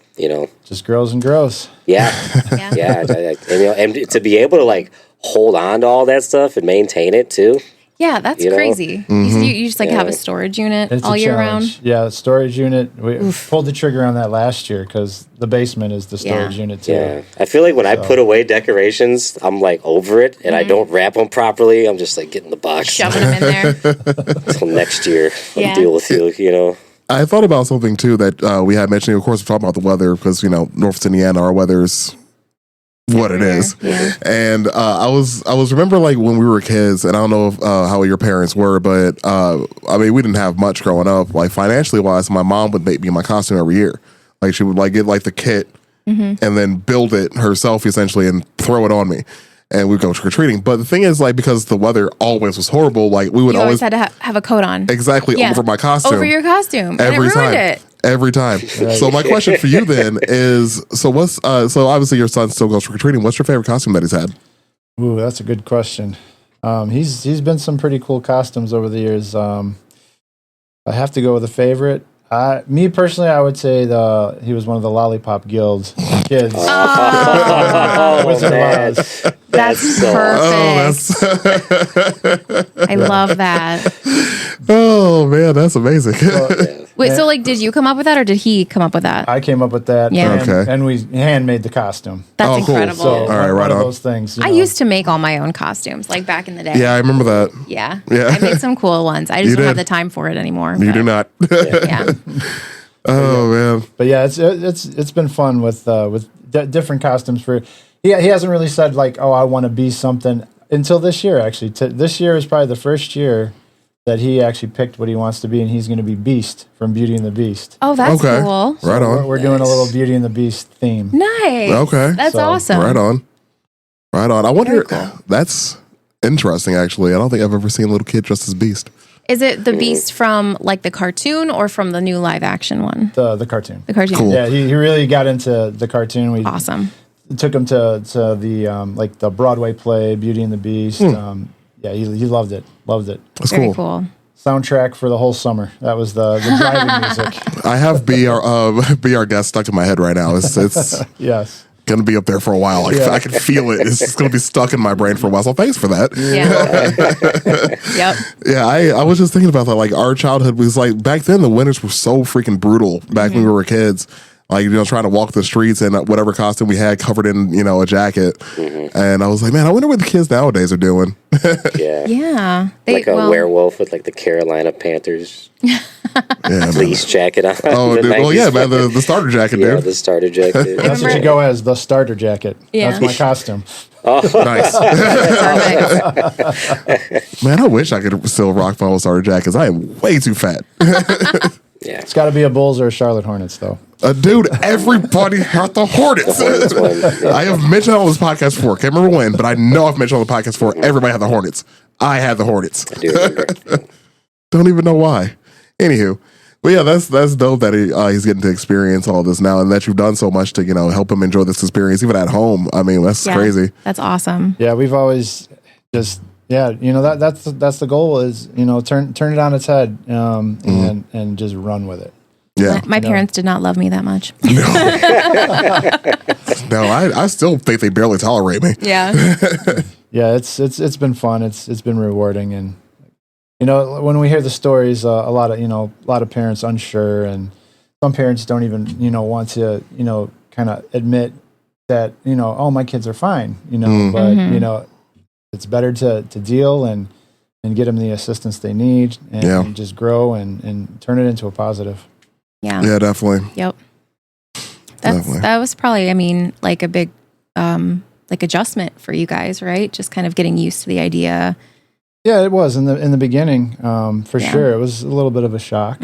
Just grows and grows. Yeah, Yeah. yeah. And to be able to like hold on to all that stuff and maintain it too. Yeah, that's You know? crazy. You just like have a storage unit It's all a year challenge. round. Yeah, the storage unit. We pulled the trigger on that last year because the basement is the storage unit too. Yeah, I feel like when I put away decorations, I'm like over it, and I don't wrap them properly. I'm just like getting the box Shoving them in there. until next year. I'll Yeah. deal with you. I thought about something too that we had mentioned. Of course, we're talking about the weather because North Indiana, our weather's what it is. Yeah. And I was remember like when we were kids, and I don't know if, how your parents were, but I mean we didn't have much growing up. Like financially wise, my mom would make me my costume every year. Like she would like get like the kit and then build it herself essentially and throw it on me. and we'd go trick or treating. But the thing is, like, because the weather always was horrible, like we would You always always had to have a coat on. exactly Yeah. over my costume. Over your costume. And Every it ruined time. it. Every time. So my question for you then is: so what's so obviously your son still goes trick or treating. What's your favorite costume that he's had? Ooh, that's a good question. He's been some pretty cool costumes over the years. I have to go with a favorite. Me personally, I would say he was one of the Lollipop Guild kids. Oh, Wizard of man. Oz. That's so perfect. that's I love that. oh man, that's amazing. Wait, so like, did you come up with that or did he come up with that? I came up with that. Yeah. Okay. And we handmade the costume. That's Oh, cool. incredible. So All right, one right of on. those things. I used to make all my own costumes, like back in the day. Yeah, I remember that. Yeah. Yeah. I made some cool ones. I You just don't have did. the time for it anymore. You but, do not. Yeah. Oh man. But yeah, it's been fun with different costumes for. He hasn't really said like, oh, I want to be something until this year. Actually, this year is probably the first year that he actually picked what he wants to be, and he's going to be Beast from Beauty and the Beast. Oh, that's Okay. cool. Right on. We're doing a little Beauty and the Beast theme. Nice. Okay. That's So, awesome. Right on. Right on. I wonder. Very cool. That's interesting. Actually, I don't think I've ever seen a little kid dressed as Beast. Is it the Beast from like the cartoon or from the new live action one? The cartoon. The cartoon. Cool. Yeah, he really got into the cartoon. We Awesome. took him to the like the Broadway play Beauty and the Beast. Yeah, he loved it. Loved it. That's Very cool. cool. Soundtrack for the whole summer. That was the driving music. I have be our guest stuck in my head right now. It's Yes. gonna be up there for a while. Like, Yeah. I can feel it. It's just gonna be stuck in my brain for a while. So thanks for that. Yeah. Yep. Yeah, I was just thinking about that. Like our childhood was like back then. The winters were so freaking brutal. Back when we were kids, like trying to walk the streets in whatever costume we had covered in a jacket. And I was like, man, I wonder what the kids nowadays are doing. Yeah. Yeah. Like a werewolf with like the Carolina Panthers Yeah, man. fleece jacket on. Oh, The dude. Well, 90s yeah, man. fucking- The starter jacket, yeah, dude. the starter jacket. That's what you go as, the starter jacket. Yeah. That's my costume. Nice. Perfect. Man, I wish I could still rock my old starter jackets. I am way too fat. Yeah. It's got to be a Bulls or a Charlotte Hornets, though. Dude, everybody had the Hornets. Hornets one, yeah. I have mentioned on this podcast before. Can't remember when, but I know I've mentioned on the podcast before. Everybody had the Hornets. I had the Hornets. I do remember. Don't even know why. Anywho, but yeah, that's dope that he's getting to experience all this now, and that you've done so much to help him enjoy this experience, even at home. I mean, that's Yeah. crazy. That's awesome. Yeah, we've always just that's the goal is turn it on its head and just run with it. Yeah. My parents did not love me that much. No, I still think they barely tolerate me. Yeah. Yeah, it's been fun. It's been rewarding, and when we hear the stories, a lot of parents unsure, and some parents don't even want to kind of admit that oh, my kids are fine, but it's better to deal and get them the assistance they need and just grow and turn it into a positive. Yeah. Yeah, definitely. Yep. Definitely. That was probably, I mean, like a big like adjustment for you guys, right? Just kind of getting used to the idea. Yeah, it was in the beginning, for Yeah. sure. It was a little bit of a shock.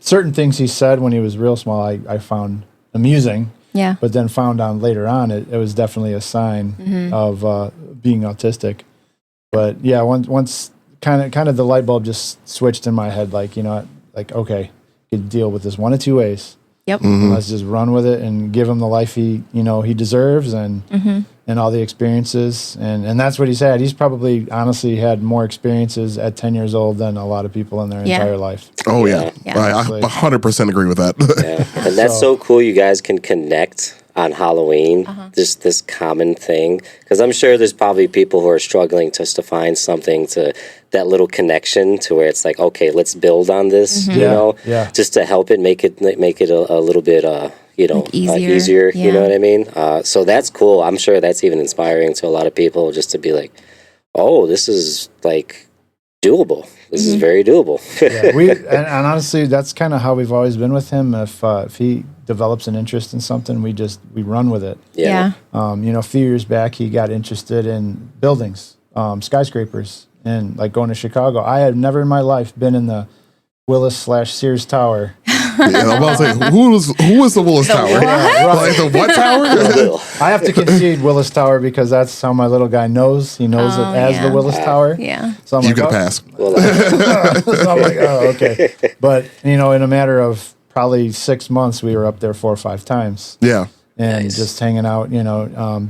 Certain things he said when he was real small, I found amusing. Yeah. But then found on later on, it was definitely a sign of being autistic. But yeah, once kind of the light bulb just switched in my head, like okay, you could deal with this one of two ways. Yep. Let's just run with it and give him the life he deserves and all the experiences and that's what he said. He's probably honestly had more experiences at 10 years old than a lot of people in their entire life. Oh, yeah. Yeah. I 100% agree with that. Yeah. And that's so cool you guys can connect on Halloween, just this common thing. Because I'm sure there's probably people who are struggling just to find something that little connection to where it's like, okay, let's build on this, Yeah. just to help it, make it a little bit, easier, Yeah. you know what I mean? So that's cool. I'm sure that's even inspiring to a lot of people just to be like, oh, this is like doable. This is very doable. Yeah, and honestly, that's kind of how we've always been with him. If he develops an interest in something, we run with it. Yeah. A few years back, he got interested in buildings, skyscrapers, and like going to Chicago. I had never in my life been in the Willis/Sears Tower I'm about to say, who is the Willis Tower? Like the what tower? I have to concede Willis Tower because that's how my little guy knows. He knows it as the Willis Tower. Yeah. So I'm You like, get a oh. pass. So I'm like, oh, okay. But, in a matter of probably 6 months, we were up there 4 or 5 times. Yeah. And just hanging out,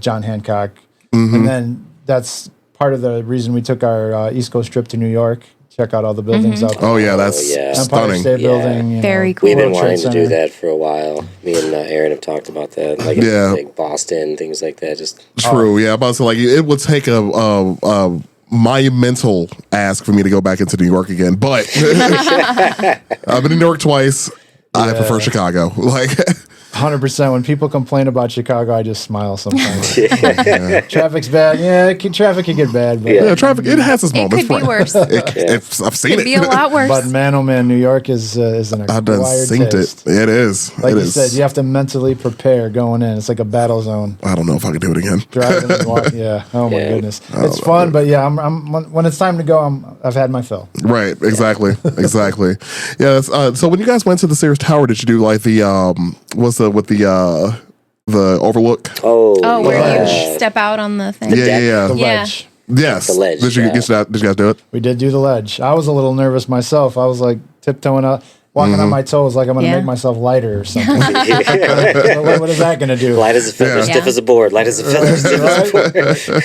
John Hancock. And then that's part of the reason we took our East Coast trip to New York. Check out all the buildings out there. Oh yeah, that's Empire stunning. State Building. Very cool. We've been World Trade wanting to do Center. that for a while. Me and Aaron have talked about that, like Boston, things like that. Just True. Yeah, about to like it would take a monumental ask for me to go back into New York again, but I've been in New York twice. I prefer Chicago. Like 100%. When people complain about Chicago, I just smile sometimes. Traffic's bad. Yeah, traffic can get bad. But, traffic. It has its It moments. could be worse. I've seen Could be it. a lot worse. But man, oh man, New York is an I've done acquired synced taste. it. It is. Like it you is. said, you have to mentally prepare going in. It's like a battle zone. I don't know if I could do it again. Driving and walking. Yeah. Oh my goodness. It's fun, but yeah, I'm when it's time to go, I've had my fill. Right. Exactly. Exactly. Yeah. That's, so when you guys went to the Sears Tower, did you do like the the overlook? Oh, where you step out on the thing. Yeah. The Yeah. ledge. Yes. The ledge, Did you guys do it? We did do the ledge. I was a little nervous myself. I was like tiptoeing up, walking on my toes like I'm going to make myself lighter or something. So what is that going to do? light as a feather, stiff as a board. Light as a feather, stiff as a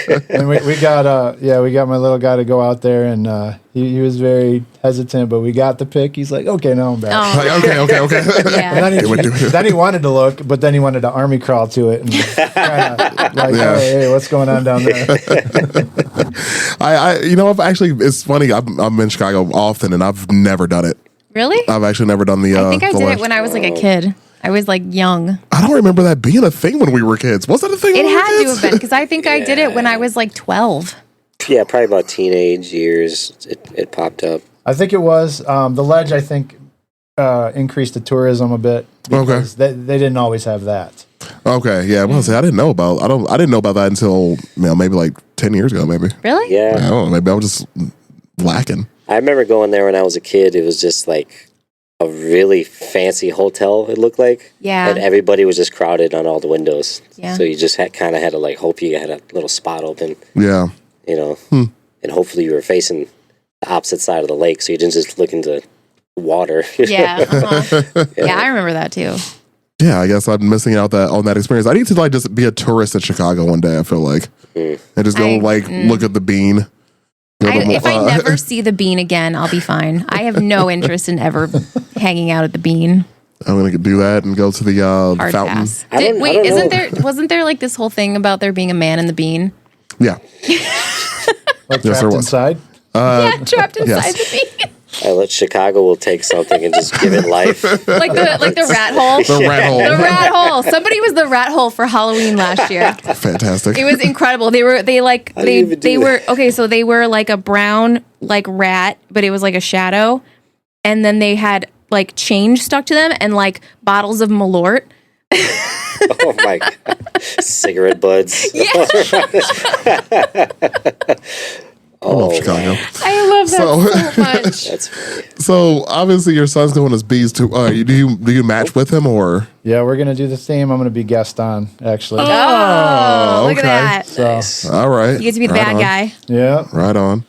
board. And we got my little guy to go out there, and he was very hesitant, but we got the pick. He's like, okay, now I'm back. Oh, Like, okay. yeah. And then he wanted to look, but then he wanted to army crawl to it and kinda like, Yeah. hey, what's going on down there? I've actually, it's funny. I'm in Chicago often, and I've never done it. Really? I've actually never done the. I think I the did ledge. it when I was like a kid. I was like young. I don't remember that being a thing when we were kids. Was that a thing? It when we were had to kids? have been because I think I did it when I was like 12. Yeah, probably about teenage years. It popped up. I think it was the ledge. I think increased the tourism a bit because they didn't always have that. Okay, yeah. Well, I didn't know about. I didn't know about that until maybe like 10 years ago. Maybe. Really? Yeah. I don't know. Maybe I was just lacking. I remember going there when I was a kid. It was just like a really fancy hotel, it looked like. Yeah. And everybody was just crowded on all the windows. Yeah. So you just kind of had to like hope you had a little spot open, Yeah. and hopefully you were facing the opposite side of the lake so you didn't just look into water. Yeah. Yeah, I remember that too. Yeah, I guess I'm missing out on that experience. I need to like just be a tourist in Chicago one day. I feel like, and just go look at the bean. If I never see the bean again, I'll be fine. I have no interest in ever hanging out at the bean. I'm gonna do that and go to the Hard fountain. pass. I don't Wasn't there like this whole thing about there being a man in the bean? Yeah, Like Yes, trapped there was. inside. Yeah, trapped inside yes. the bean. Chicago will take something and just give it life. like the rat hole. the rat hole. The rat hole. Somebody was the rat hole for Halloween last year. Fantastic. It was incredible. They were like a brown like rat, but it was like a shadow. And then they had like change stuck to them and like bottles of Malort. Oh my God. Cigarette buds. Yeah. I love Chicago. I love that so much. That's funny. So obviously your son's going as bees too. Do you match with him or? Yeah, we're gonna do the theme. I'm gonna be guest on actually. Oh, look at that. So All right. You get to be the Right bad on. guy. yeah, Right on.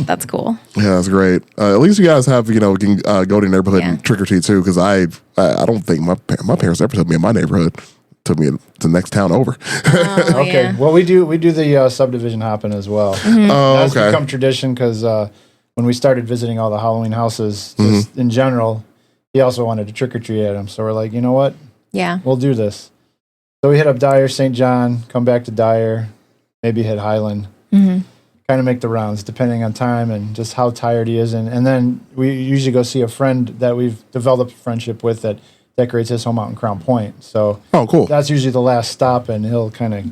That's cool. Yeah, that's great. At least you guys have can go to your neighborhood Yeah. and trick or treat too. Because I don't think my parents ever took me in my neighborhood. Took me to the next town over. Oh, okay. yeah. Well, we do the subdivision hopping as well. Oh, That's okay. become tradition because when we started visiting all the Halloween houses, just in general, he also wanted to trick or treat at them. So we're like, you know what? Yeah. We'll do this. So we hit up Dyer, St. John, come back to Dyer, maybe hit Highland. Mm-hmm. Kind of make the rounds depending on time and just how tired he is. And then we usually go see a friend that we've developed a friendship with that decorates his home out in Crown Point. So Oh, cool. that's usually the last stop, and he'll kind of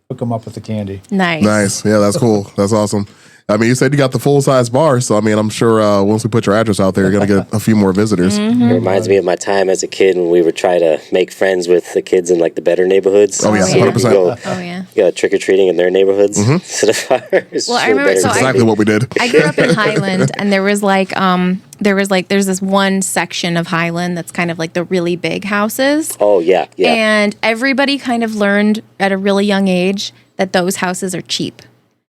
hook him up with the candy. Nice. Nice. Yeah, that's cool. That's awesome. I mean, you said you got the full-size bar, so I mean, I'm sure once we put your address out there, you're going to get a few more visitors. It reminds me of my time as a kid when we would try to make friends with the kids in like the better neighborhoods. Oh, yeah, yeah. 100%. You go trick-or-treating in their neighborhoods instead of ours. Well, I remember- so Exactly what we did. I grew up in Highland, and there's this one section of Highland that's kind of like the really big houses. Oh, yeah. And everybody kind of learned at a really young age that those houses are cheap.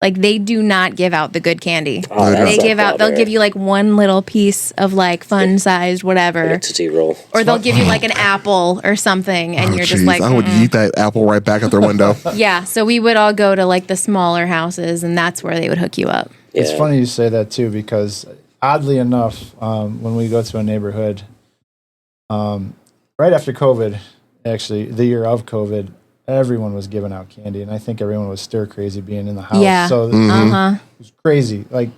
Like, they do not give out the good candy. Oh, They give out, they'll give you like one little piece of like fun-sized whatever. Like a Tootsie Roll. Or they'll give you like an apple or something, and you're just Jeez, like, I would eat that apple right back at their window. yeah. So we would all go to like the smaller houses, and that's where they would hook you up. It's Yeah. funny you say that too, because oddly enough, when we go to a neighborhood, right after COVID, actually the year of COVID, everyone was giving out candy, and I think everyone was stir crazy being in the house. Yeah. So it was crazy, like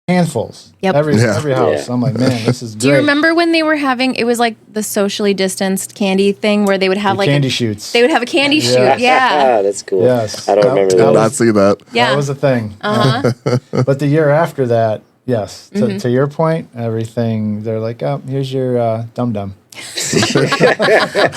handfuls. Yep. Every house. Yeah. I'm like, man, this is great. Do you remember when they were having? It was like the socially distanced candy thing where they would have The like candy shoots? They would have a candy Yeah. shoot. Yeah. That's cool. Yes. I don't That- remember that Did that. not see that. Yeah. That was a thing. But the year after that, yes. To your point, everything, they're like, oh, here's your Dum Dum.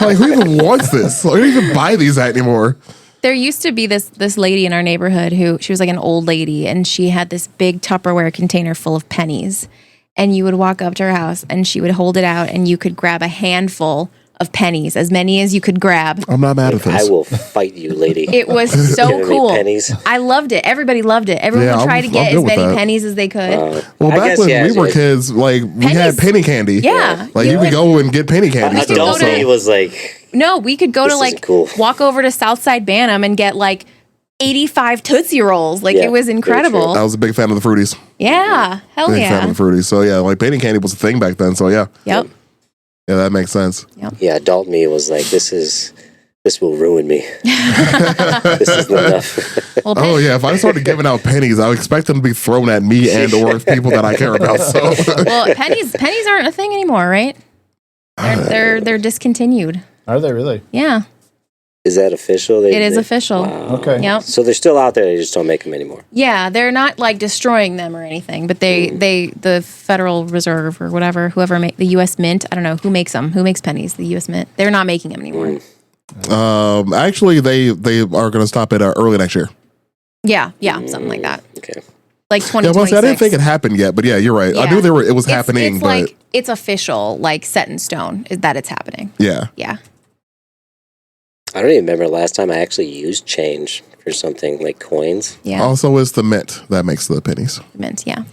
Like, who even wants this? Like, who even buy these anymore? There used to be this lady in our neighborhood who she was like an old lady, and she had this big Tupperware container full of pennies. And you would walk up to her house, and she would hold it out, and you could grab a handful of pennies, as many as you could grab. I'm not mad at I this. will fight you, lady. It was so Giving me cool. pennies. I loved it. Everybody loved it. Everyone Yeah, would try I'm to get good as with many that. pennies as they could. Well, I back guess, when yeah, we were yeah. kids, like, we had Pennies. penny candy. Yeah. Like, you could go and get penny candy could still. go to- Adult me was like, No, we could go This to like isn't cool. walk over to Southside Bantam and get like 85 Tootsie Rolls. Like Yeah, it was very incredible. I was a big fan of the Fruities. Yeah. Hell Big fan yeah. of the Fruities. So, yeah, like, penny candy was a thing back then. So, yeah. Yep. Yeah, that makes sense. yeah, adult me was like, this will ruin me. This is not enough. Well, Oh, yeah. If I started giving out pennies, I would expect them to be thrown at me and or people that I care about. So, well, pennies aren't a thing anymore, right? They're discontinued. Are they really? Yeah. Is that official? It is official. Wow. Okay. Yep. So they're still out there. They just don't make them anymore. Yeah, they're not like destroying them or anything, but the Federal Reserve or whatever, whoever make the U.S. Mint, I don't know who makes them. Who makes pennies? The U.S. Mint. They're not making them anymore. actually, they are going to stop it early next year. Yeah, something like that. Okay. Like Yeah, 2026. well, see, I didn't think it happened yet, but yeah, you're right. I Yeah. knew it was happening, It's but like it's official, like set in stone that it's happening. yeah. Yeah. I don't even remember last time I actually used change for something like coins. Yeah. Also, it's the mint that makes the pennies. Mint, yeah.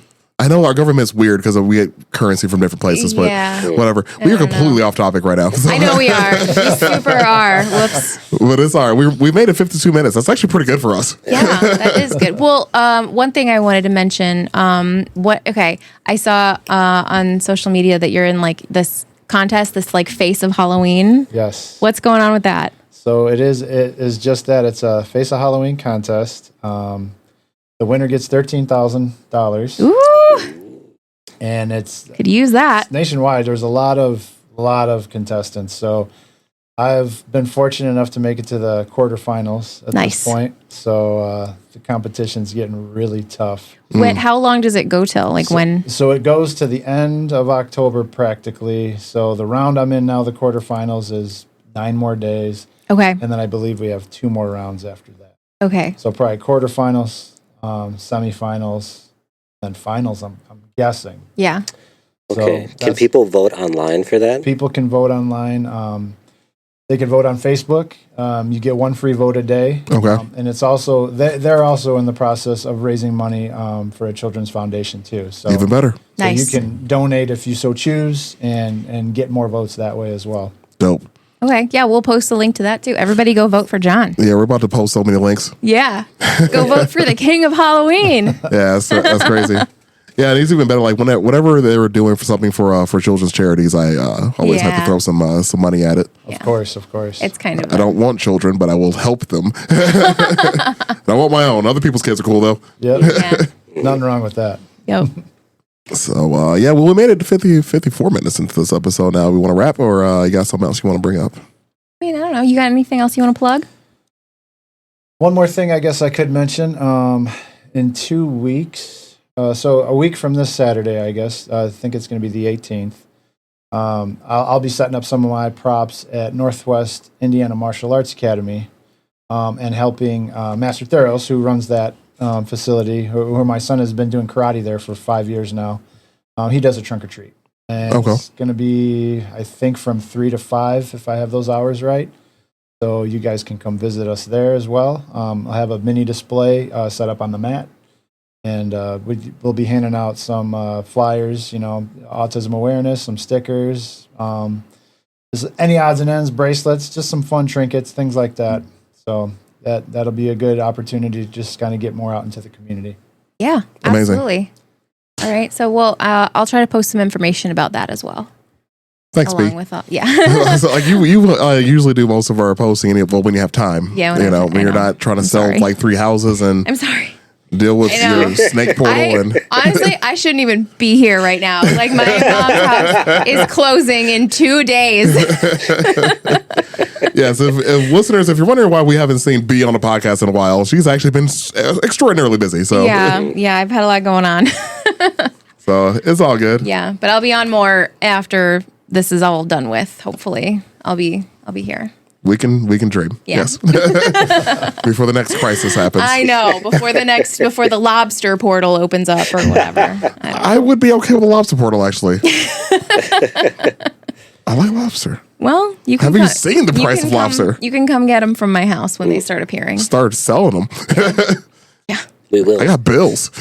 I know our government's weird because we get currency from different places, but Yeah. whatever. We are don't completely off topic right now. I know we are. We super are. Whoops. But it's all right. We made it 52 minutes. That's actually pretty good for us. Yeah, that is good. Well, one thing I wanted to mention, I saw on social media that you're in like this contest, this like Face of Halloween. Yes. What's going on with that? So it is just that. It's a Face of Halloween contest. The winner gets $13,000, Ooh, and it's could use that. nationwide. There's a lot of contestants. So I've been fortunate enough to make it to the quarterfinals at Nice. this point. So the competition's getting really tough. Wait, how long does it go till? Like when? So it goes to the end of October practically. So the round I'm in now, the quarterfinals, is 9 more days, Okay. and then I believe we have 2 more rounds after that. Okay. So probably quarterfinals, semifinals, and finals. I'm guessing. Yeah. So Okay. Can that's- people vote online for that? People can vote online. They can vote on Facebook. You get 1 free vote a day. Okay. And it's also they're also in the process of raising money for a children's foundation too. So Even better. So Nice. you can donate if you so choose, and get more votes that way as well. Dope. Okay. Yeah, we'll post a link to that too. Everybody go vote for John. Yeah, we're about to post so many links. Yeah. Go vote for the King of Halloween. Yeah, that's crazy. Yeah, and it's even better. Like whatever they were doing for something for children's charities, I always have to Yeah. throw some money at it. Yeah. Of course. It's kind of I don't want children, but I will help them. I want my own. Other people's kids are cool though. Yep. yeah. Nothing wrong with that. Yep. So yeah, well, we made it to 54 minutes into this episode. Now we want to wrap, or you got something else you want to bring up? I mean, I don't know. You got anything else you want to plug? One more thing I guess I could mention. in 2 weeks. So a week from this Saturday, I guess. I think it's going to be the 18th. I'll be setting up some of my props at Northwest Indiana Martial Arts Academy and helping Master Theros, who runs that facility, who my son has been doing karate there for 5 years now. He does a trunk or treat. And it's going to be, I think, from 3 to 5, if I have those hours right. So you guys can come visit us there as well. I'll have a mini display set up on the mat. And we'll be handing out some flyers, autism awareness, some stickers, just any odds and ends, bracelets, just some fun trinkets, things like that. So that'll be a good opportunity to just kind of get more out into the community. Yeah, amazing. Absolutely. All right, so I'll try to post some information about that as well. Thanks, B. Along with yeah. So, like you usually do most of our posting when you have time. Yeah, when you're not trying to sell like 3 houses and I'm sorry. Deal with your snake portal. Honestly, I shouldn't even be here right now. Like my mom's house is closing in 2 days. Yes, if listeners, if you're wondering why we haven't seen B on the podcast in a while, she's actually been extraordinarily busy. So yeah, I've had a lot going on. So it's all good. Yeah, but I'll be on more after this is all done with. Hopefully, I'll be here. We can dream. Yeah. Yes. Before the next crisis happens. I know. Before the lobster portal opens up or whatever. I would be okay with a lobster portal, actually. I like lobster. Well, you can. Have you seen the price of lobster? You can come get them from my house when they start appearing. Start selling them. Yeah. We will. I got bills.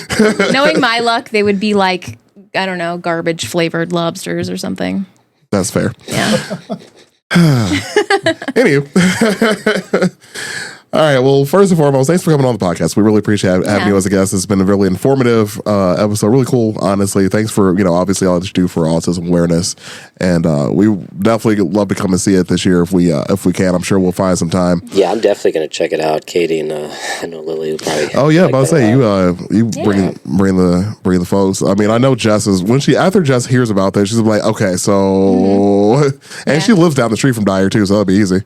Knowing my luck, they would be like, I don't know, garbage flavored lobsters or something. That's fair. Yeah. Anywho. All right. Well, first and foremost, thanks for coming on the podcast. We really appreciate having you as a guest. It's been a really informative episode. Really cool, honestly. Thanks for, obviously all that you do for autism awareness. And we definitely love to come and see it this year if we can. I'm sure we'll find some time. Yeah, I'm definitely going to check it out. Katie and I know Lily will probably. Oh yeah, but I'll say you bring the folks. I mean, I know Jess is after Jess hears about this, she's like, okay, so and she lives down the street from Dyer too, so that'll be easy.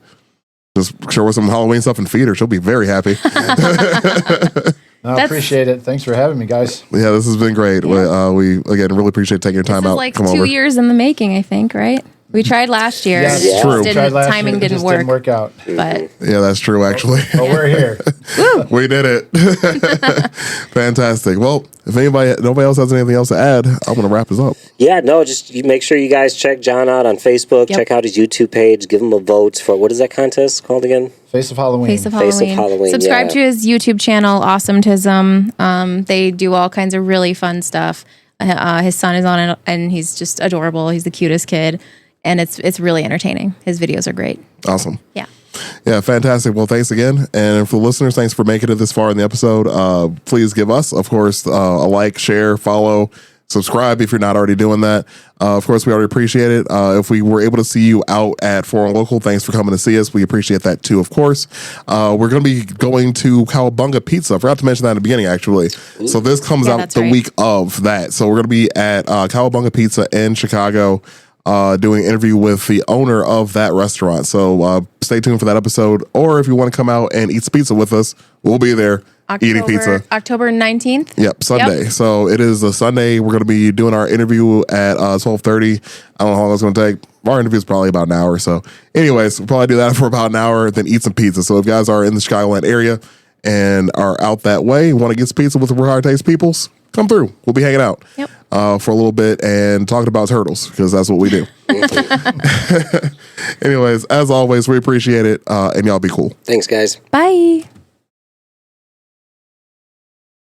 Just show her some Halloween stuff and feed her. She'll be very happy. I appreciate it. Thanks for having me, guys. Yeah, this has been great. Yeah. We again really appreciate taking your time out. Like 2 years in the making, I think, right? We tried last year. Yes, yeah. True. Timing didn't work out. But yeah, that's true. Actually, we're here. We did it. Fantastic. Well, if nobody else has anything else to add, I'm going to wrap this up. Yeah, no, just make sure you guys check Jon out on Facebook. Yep. Check out his YouTube page. Give him a vote for what is that contest called again? Face of Halloween. Face of Halloween. Subscribe to his YouTube channel, Awesometism. They do all kinds of really fun stuff. His son is on it, and he's just adorable. He's the cutest kid. And it's really entertaining. His videos are great. Awesome. Yeah. Yeah, fantastic. Well, thanks again. And for the listeners, thanks for making it this far in the episode. Please give us, of course, a like, share, follow, subscribe if you're not already doing that. Of course, we already appreciate it. If we were able to see you out at Foreign Local, thanks for coming to see us. We appreciate that too, of course. We're going to be going to Cowabunga Pizza. I forgot to mention that in the beginning, actually. So this comes out the week of that. So we're going to be at Cowabunga Pizza in Chicago. Doing an interview with the owner of that restaurant. So stay tuned for that episode. Or if you want to come out and eat some pizza with us, we'll be there eating pizza. October 19th? Yep, Sunday. Yep. So it is a Sunday. We're going to be doing our interview at 12:30. I don't know how long it's going to take. Our interview is probably about an hour. So anyways, we'll probably do that for about an hour, then eat some pizza. So if you guys are in the Chicagoland area and are out that way, want to get some pizza with the Hard Taste Peoples, come through. We'll be hanging out for a little bit and talking about turtles because that's what we do. Anyways, as always, we appreciate it. And y'all be cool. Thanks, guys. Bye.